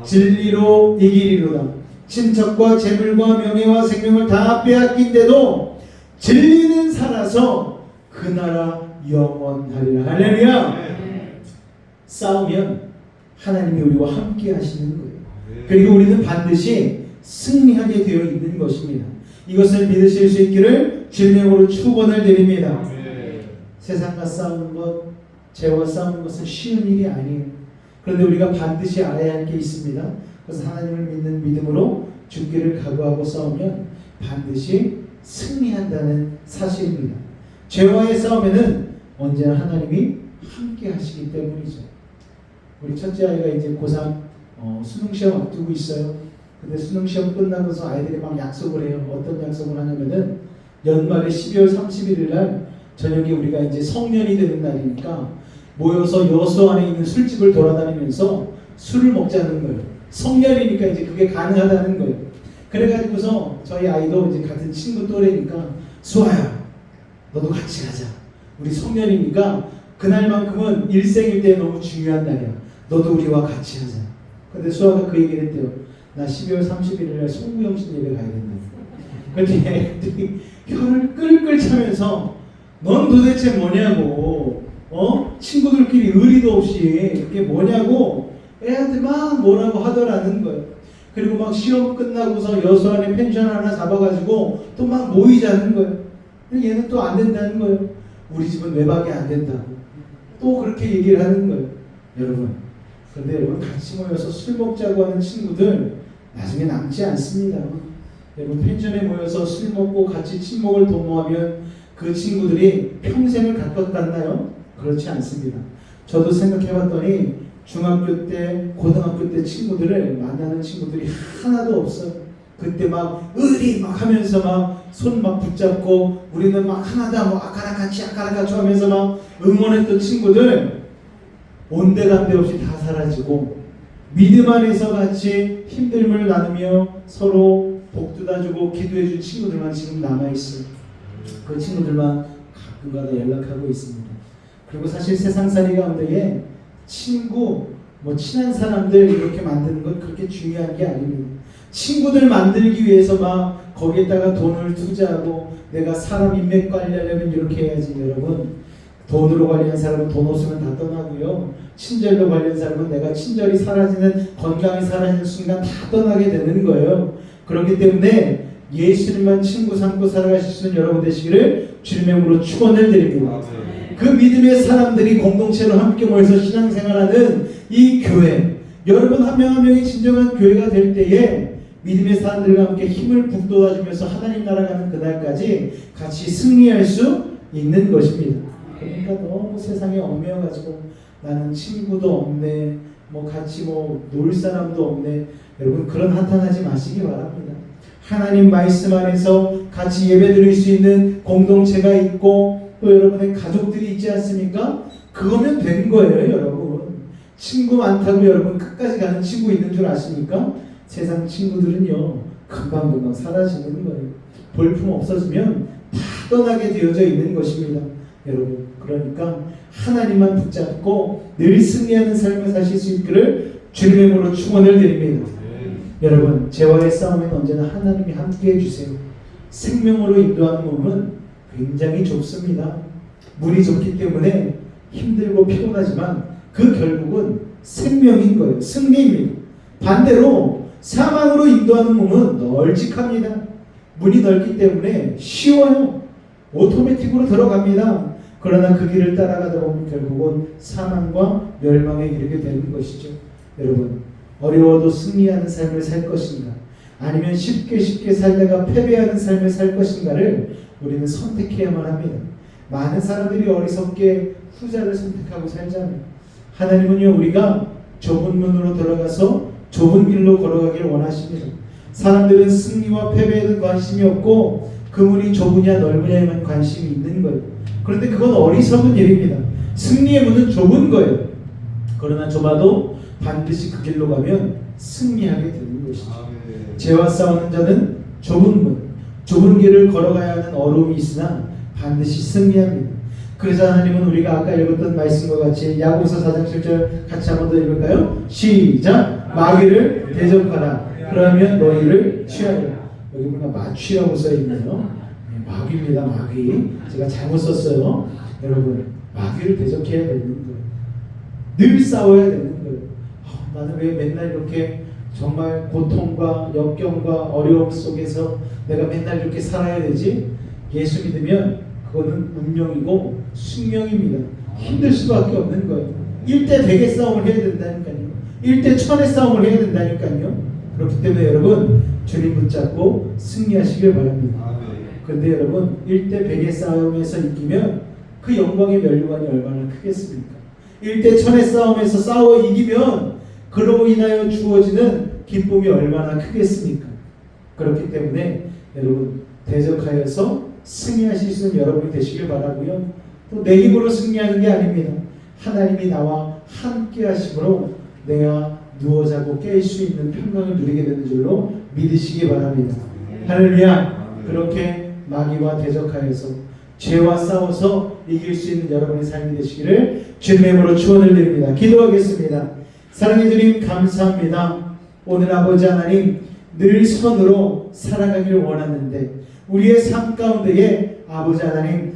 진리로 이기리로다. 친척과 재물과 명예와 생명을 다 빼앗긴데도 진리는 살아서 그 나라 영원하리라. 할렐루야. 싸우면 하나님이 우리와 함께 하시는 거예요. 그리고 우리는 반드시 승리하게 되어 있는 것입니다. 이것을 믿으실 수 있기를 주님으로 축원을 드립니다. 세상과 싸우는 것, 죄와 싸우는 것은 쉬운 일이 아니에요. 그런데 우리가 반드시 알아야 할 게 있습니다. 그래서 하나님을 믿는 믿음으로 죽기를 각오하고 싸우면 반드시 승리한다는 사실입니다. 죄와의 싸움에는 언제나 하나님이 함께 하시기 때문이죠. 우리 첫째 아이가 이제 고3 수능 시험 앞두고 있어요. 근데 수능 시험 끝나면서 아이들이 막 약속을 해요. 어떤 약속을 하냐면은 연말에 12월 31일 날 저녁에 우리가 이제 성년이 되는 날이니까 모여서 여수 안에 있는 술집을 돌아다니면서 술을 먹자는 거예요. 성년이니까 이제 그게 가능하다는 거예요. 그래가지고서 저희 아이도 이제 같은 친구 또래니까 수아야, 너도 같이 가자. 우리 성년이니까 그날만큼은 일생일대 너무 중요한 날이야. 너도 우리와 같이 하자. 근데 수아가 그 얘기를 했대요. 나 12월 31일 날 송구영신 예배 가야 된다. 그랬더니 애들이 혀를 끌끌 차면서 넌 도대체 뭐냐고, 친구들끼리 의리도 없이 그게 뭐냐고 애한테 막 뭐라고 하더라는 거예요. 그리고 막 시험 끝나고서 여수 안에 펜션 하나 잡아가지고 또 막 모이자는 거예요. 근데 얘는 또 안 된다는 거예요. 우리 집은 외박이 안 된다고 또 그렇게 얘기를 하는 거예요. 여러분, 그런데 여러분 같이 모여서 술 먹자고 하는 친구들 나중에 남지 않습니다. 여러분 펜션에 모여서 술 먹고 같이 친목을 도모하면 그 친구들이 평생을 갈 것 같나요? 그렇지 않습니다. 저도 생각해봤더니 중학교 때, 고등학교 때 친구들을 만나는 친구들이 하나도 없어요. 그때 막 의리 막 하면서 막 손 막 붙잡고 우리는 막 하나다 뭐 아까라같이 하면서 막 응원했던 친구들 온데간데 없이 다 사라지고 믿음 안에서 같이 힘듦을 나누며 서로 복두다주고 기도해준 친구들만 지금 남아있어요. 그 친구들만 가끔가다 연락하고 있습니다. 그리고 사실 세상살이 가운데에 친구, 친한 사람들 이렇게 만드는 건 그렇게 중요한 게 아닙니다. 친구들 만들기 위해서 막 거기에다가 돈을 투자하고 내가 사람 인맥 관리하려면 이렇게 해야지. 여러분, 돈으로 관리한 사람은 돈 없으면 다 떠나고요. 친절로 관리한 사람은 내가 친절이 사라지는, 건강이 사라지는 순간 다 떠나게 되는 거예요. 그렇기 때문에 예수님만 친구 삼고 살아가실 수 있는 여러분 되시기를 주님의 이름으로 축원을 드립니다. 그 믿음의 사람들이 공동체로 함께 모여서 신앙생활하는 이 교회, 여러분 한 명 한 명이 진정한 교회가 될 때에 믿음의 사람들과 함께 힘을 북돋아주면서 하나님 나라 가는 그날까지 같이 승리할 수 있는 것입니다. 그러니까 너무 세상에 얽매여가지고 나는 친구도 없네, 같이 놀 사람도 없네, 여러분 그런 한탄하지 마시기 바랍니다. 하나님 말씀 안에서 같이 예배 드릴 수 있는 공동체가 있고 또 여러분의 가족들이 있지 않습니까? 그거면 된 거예요. 여러분 친구 많다고 여러분 끝까지 가는 친구 있는 줄 아십니까? 세상 친구들은요 금방금방 사라지는 거예요. 볼품 없어지면 다 떠나게 되어져 있는 것입니다. 여러분 그러니까 하나님만 붙잡고 늘 승리하는 삶을 사실 수 있기를 주님의 이름으로 축원을 드립니다. 여러분 죄와의 싸움에는 언제나 하나님이 함께 해주세요. 생명으로 인도하는 몸은 굉장히 좁습니다. 문이 좁기 때문에 힘들고 피곤하지만 그 결국은 생명인 거예요. 승리입니다. 반대로 사망으로 인도하는 몸은 널찍합니다. 문이 넓기 때문에 쉬워요. 오토매틱으로 들어갑니다. 그러나 그 길을 따라가다 보면 결국은 사망과 멸망에 이르게 되는 것이죠. 여러분 어려워도 승리하는 삶을 살 것인가, 아니면 쉽게 살다가 패배하는 삶을 살 것인가를 우리는 선택해야만 합니다. 많은 사람들이 어리석게 후자를 선택하고 살잖아요. 하나님은요 우리가 좁은 문으로 들어가서 좁은 길로 걸어가기를 원하십니다. 사람들은 승리와 패배에는 관심이 없고 그 문이 좁으냐 넓으냐에만 관심이 있는 거예요. 그런데 그건 어리석은 일입니다. 승리의 문은 좁은 거예요. 그러나 좁아도 반드시 그 길로 가면 승리하게 되는 것이죠. 죄와 싸우는 자는 좁은 길을 걸어가야 하는 어려움이 있으나 반드시 승리합니다. 그래서 하나님은 우리가 아까 읽었던 말씀과 같이 야고보서 4장 7절 같이 한번 더 읽을까요? 시작! 마귀를 대적하라. 그러면 너희를 취하리라. 여기 보니까 마취라고 써있네요. 마귀입니다. 마귀. 제가 잘못 썼어요. 여러분 마귀를 대적해야 되는 거예요. 늘 싸워야 되는 거예요. 나는 왜 맨날 이렇게 정말 고통과 역경과 어려움 속에서 내가 맨날 이렇게 살아야 되지? 예수 믿으면 그거는 운명이고 숙명입니다. 힘들 수밖에 없는 거예요. 1대 100의 싸움을 해야 된다니까요. 1대 1000의 싸움을 해야 된다니까요. 그렇기 때문에 여러분 주님 붙잡고 승리하시길 바랍니다. 그런데 여러분 1대 100의 싸움에서 이기면 그 영광의 면류관이 얼마나 크겠습니까? 1대 1000의 싸움에서 싸워 이기면 그로 인하여 주어지는 기쁨이 얼마나 크겠습니까? 그렇기 때문에 여러분 대적하여서 승리하실 수 있는 여러분이 되시길 바라고요. 또 내 힘으로 승리하는 게 아닙니다. 하나님이 나와 함께 하심으로 내가 누워 자고 깰 수 있는 평강을 누리게 되는 줄로 믿으시기 바랍니다. 할렐루야. 그렇게 마귀와 대적하여서 죄와 싸워서 이길 수 있는 여러분의 삶이 되시기를 주님의 이름으로 축원을 드립니다. 기도하겠습니다. 사랑해 주님 감사합니다. 오늘 아버지 하나님 늘 선으로 살아가기를 원하는데 우리의 삶 가운데에 아버지 하나님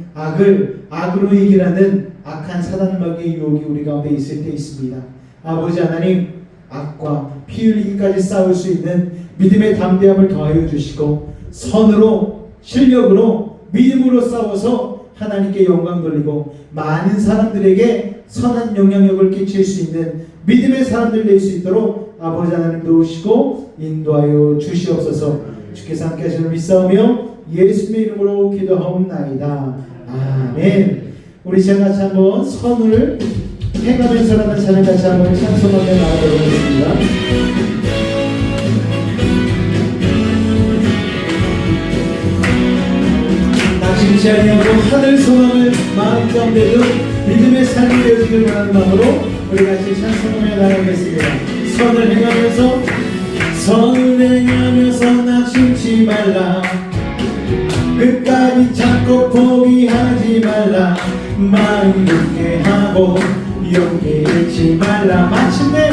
악으로 이기라는 악한 사단 마귀의 유혹이 우리 가운데 있을 때 있습니다. 아버지 하나님 악과 피 흘리기까지 싸울 수 있는 믿음의 담대함을 더하여 주시고 선으로 실력으로 믿음으로 싸워서 하나님께 영광 돌리고 많은 사람들에게 선한 영향력을 끼칠 수 있는 믿음의 사람들 될 수 있도록 아버지 하나님 도우시고 인도하여 주시옵소서. 주께서 함께 하시는 믿사오며 예수님의 이름으로 기도하옵나이다. 아멘. 우리 시간 같이 한번 선을 행하면서라는 찬양 같이 한번 찬송하며 나아가도록 하겠습니다. 낙심치 아니하고 하늘 소망을 마음 가운데 둔 믿음의 삶이 되어지길 원하는 마음으로 우리 같이 찬송하며 나아가겠습니다. 선을 행하면서 낙심치 말라. 끝까지 찾고 포기하지 말라. 마음 굳게 하고 용기 잃지 말라. 마침내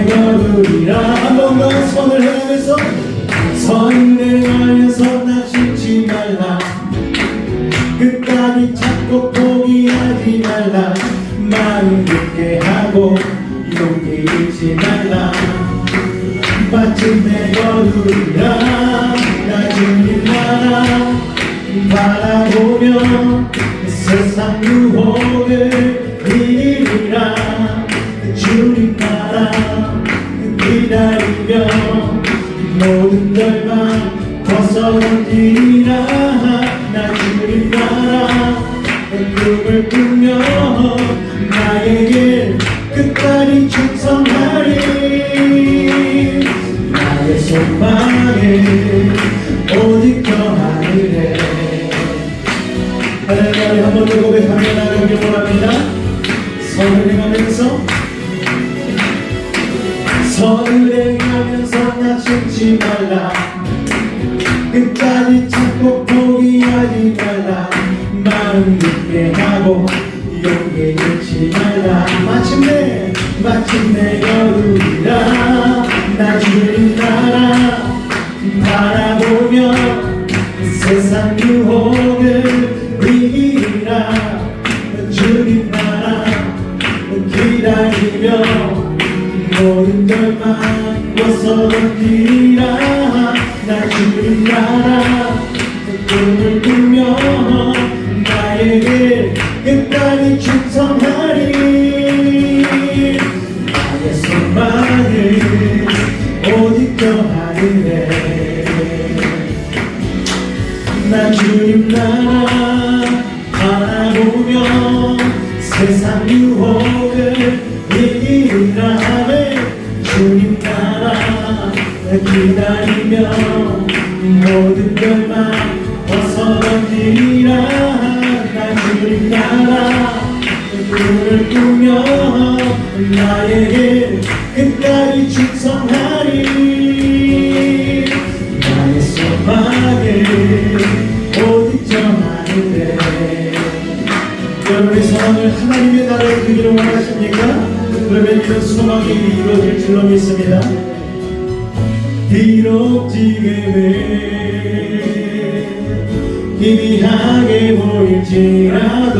거두리라. 한 번 더 선을 행하면서 낙심치 말라. 끝까지 찾고 포기하지 말라. 마음 굳게 하고 용기 잃지 말라. 마침내 거두리라. 나 주님 나라 바라보며 세상 유혹을 이기리라. 주님 나라 기다리며 모든 절망 벗어던지리라. 나 주님 나라 꿈을 꾸며 나의 길 끝까지 충성하리. 나의 소망을 오직 저 하늘에. 하나님 한 번 더 고백하며 나가길 원합니다. 선을 행하면서 낙심치 말라. 끝까지 찾고 포기하지 말라. 마음 깊게 하고 용기 잃지 말라. 마침내 거두리라. 나 주님 나라 바라보며 세상 유혹을 이기리라. 주님 나라 기다리며 모든 절망 벗어던지리라. 나 주님 나라 꿈을 꾸며 나의 길 끝까지 충성하리. 나의 소망을 오직 저 하늘에. 나 주님 나라 바라보며 세상 유혹을 이기리라. 주님 나라 기다리며 모든 절망 벗어던지리라. 나 주님 나라 꿈을 꾸며 나의 길 끝까지 충성하리. 나의 소망을 오직 저 하늘에. 여러분의 소망을 하나님의 나라에 두기를 원하십니까? 그러면 이런 소망이 이루어질 줄로 믿습니다. 비록 지금은 희미하게 보일지라도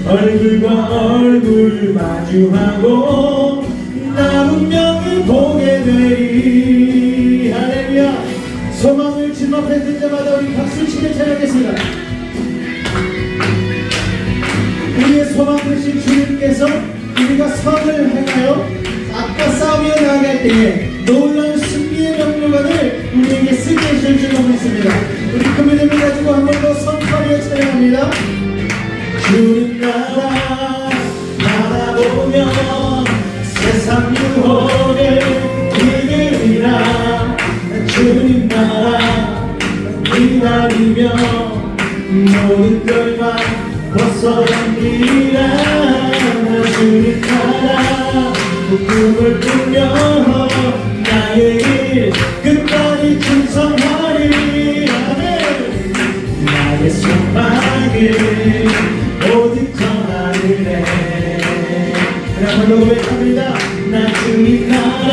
얼굴과 얼굴 마주하고 나 분명히 보게 되리. 할렐루야. 소망을 집 앞에 든 자마다 우리 박수치며 찬양하겠습니다. 우리의 소망 되신 주님께서 우리가 선을 행하여 악과 싸우며 나아갈 때에 놀라운 승리의 명령관을 우리에게 쓰게 해줄 줄 믿습니다. 우리 그 믿음을 가지고 한 번 더 선포하며 찬양합니다. 주님 나라 바라보며 세상 유혹을 이기리라. 주님 나라 기다리며 모든 것만 벗어넘기라. 주님 나라 꿈을 꾸며 나의 길 끝까지 충성하리. 아멘. 나의 소망을 오직 저 하늘에. 한번 더 고백합니다. 나 주님 나라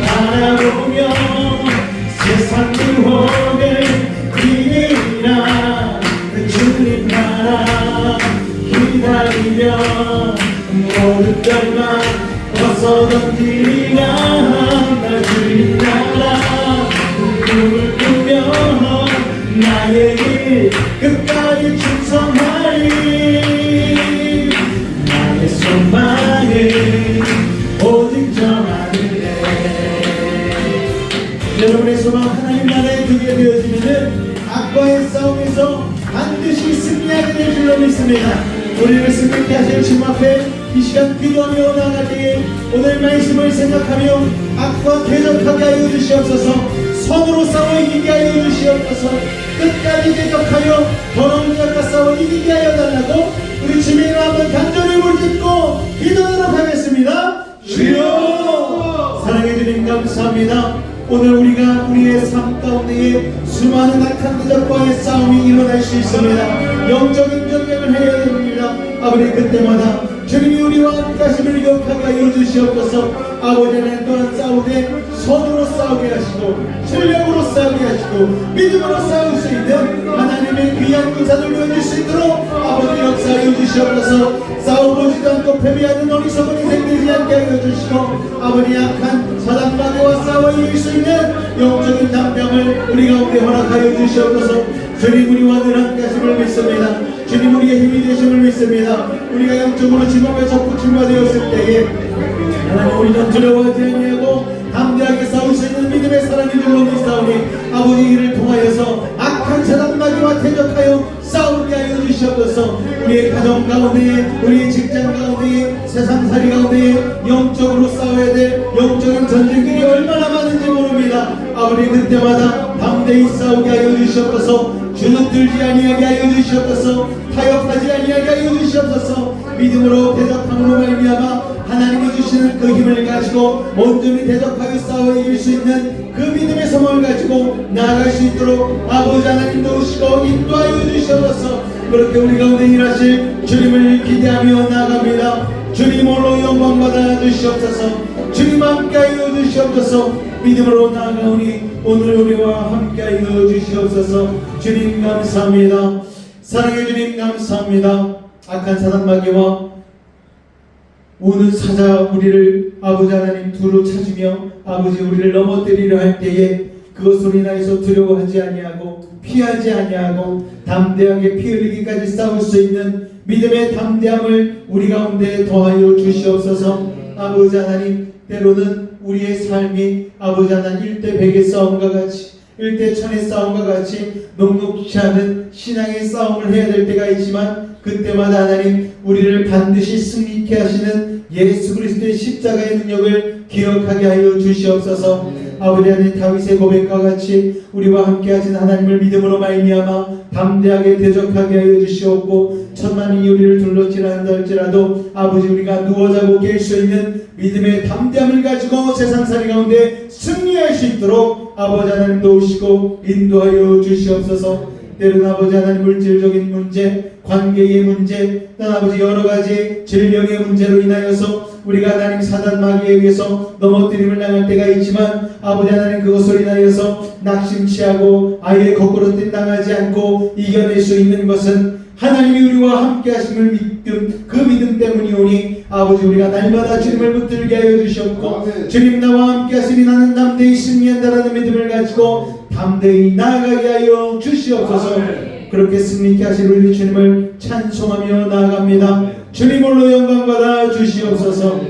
바라보며 세상 유혹을 이기리라. 주님 나라 기다리며 모든 것만 벗어던지리라. 나 주님 나라 꿈을 꾸며 나의 길 끝까지 충성하리. 나의 소망을 오직 저 하늘에. 여러분의 소망 하나님 나라에 두게 되어지면은 악과의 싸움에서 반드시 승리하게 될 줄로 믿습니다. 우리를 승리케 하실 주님 앞에 이 시간 기도하며 나아갈 때에 오늘 말씀을 생각하며 악과 대적하게 하여 주시옵소서. 선으로 싸워 이기게 하여 주시옵소서. 끝까지 대적하여 더러운 자과 싸워 이기게 하여 달라고 우리 주님을 한번 간절히 물짓고 기도하도록 하겠습니다. 주여. 사랑해 주님 감사합니다. 오늘 우리가 우리의 삶 가운데에 수많은 악한 대적과의 싸움이 일어날 수 있습니다. 영적인 전쟁을 해야 됩니다. 아버지 그때마다 주님이 우리와 함께하심을 기억하게 하여 주시옵소서. 아버지 하나님 또한 싸우되 선으로 싸우게 하시고 실력으로 싸우게 하시고 믿음으로 싸울 수 있는 하나님의 귀한 군사들 보여줄 수 있도록 아버지 역사하여 주시옵소서. 싸워보지도 않고 패배하는 어리석은 인생 되지 않게 하여 주시고 아버지 약한 사단마귀와 싸워 이길 수 있는 영적인 담대함을 우리 가운데 허락하여 주시옵소서. 주님 우리와 늘 함께하심을 믿습니다. 주님 우리의 힘이 되심을 믿습니다. 우리가 영적으로 집 앞에 적고 출마되었을 때에 하나님 우리는 두려워하지 아니하고 담대하게 싸울 수 있는 믿음의 사람이 줄로 믿사오니 아버지 이를 통하여서 악한 사단마귀와 대적하여 싸우게 하여 주시옵소서. 우리의 가정 가운데에 우리의 직장 가운데에 세상살이 가운데에 영적으로 싸워야 될 영적인 전쟁들이 얼마나 많은지 모릅니다. 아버지 그때마다 담대히 싸우게 하여 주시옵소서. 주눅들지 아니하게 하여 주시옵소서. 타협하지 아니하게 하여 주시옵소서. 믿음으로 대적함으로 말미암아 하나님이 주시는 그 힘을 가지고 온전히 대적하여 싸워 이길 수 있는 그 믿음의 소망을 가지고 나아갈 수 있도록 아버지 하나님 도우시고 인도하여 주시옵소서. 그렇게 우리 가운데 일하실 주님을 기대하며 나아갑니다. 주님 홀로 영광 받아 주시옵소서. 주님 함께하여 주시옵소서. 믿음으로 나아가오니 오늘 우리와 함께하여 주시옵소서. 주님 감사합니다. 사랑해 주님 감사합니다. 악한 사단마귀와 오는 사자 우리를 아버지 하나님 두루 찾으며 아버지 우리를 넘어뜨리려 할 때에 그것으로 인하여서 두려워하지 아니하고 피하지 아니하고 담대하게 피 흘리기까지 싸울 수 있는 믿음의 담대함을 우리 가운데 더하여 주시옵소서. 아버지 하나님 때로는 우리의 삶이 아버지 하나님 1대 100의 싸움과 같이 1대 1000의 싸움과 같이 녹록지 않은 신앙의 싸움을 해야 될 때가 있지만 그때마다 하나님 우리를 반드시 승리케 하시는 예수 그리스도의 십자가의 능력을 기억하게 하여 주시옵소서. 아버지 하나님 다윗의 고백과 같이 우리와 함께 하신 하나님을 믿음으로 말미암아 담대하게 대적하게 하여 주시옵고 천만이 우리를 둘러치라 한다 할지라도 아버지 우리가 누워 자고 깰 수 있는 믿음의 담대함을 가지고 세상살이 가운데 승리할 수 있도록 아버지 하나님 도우시고 인도하여 주시옵소서. 때로는 아버지 하나님 물질적인 문제, 관계의 문제, 또 아버지 여러 가지 질병의 문제로 인하여서 우리가 하나님 사단 마귀에 의해서 넘어뜨림을 당할 때가 있지만 아버지 하나님 그것을 인하여서 낙심치하고 아예 거꾸로 당하지 않고 이겨낼 수 있는 것은 하나님이 우리와 함께 하심을 믿음, 그 믿음 때문이오니 아버지 우리가 날마다 주님을 붙들게 하여 주시옵고 주님 나와 함께 하시니 나는 담대히 승리한다라는 믿음을 가지고 담대히 나아가게 하여 주시옵소서. 그렇게 승리케 하실 우리 주님을 찬송하며 나아갑니다. 주님 홀로 영광 받아 주시옵소서.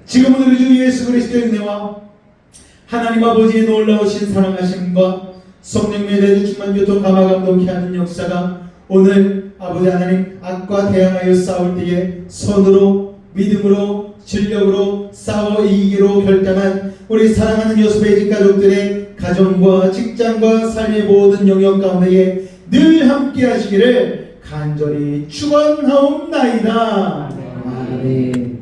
지금은 우리 주 예수 그리스도의 은혜와 하나님 아버지의 놀라우신 사랑하심과 성령의 내주 충만 교통 감화 감동케 하는 역사가 오늘 아버지 하나님 악과 대항하여 싸울 때에 선으로 믿음으로 진력으로 싸워 이기기로 결단한 우리 사랑하는 요셉의 집 가족들의 가정과 직장과 삶의 모든 영역 가운데에 늘 함께 하시기를 간절히 축원하옵나이다. 아멘.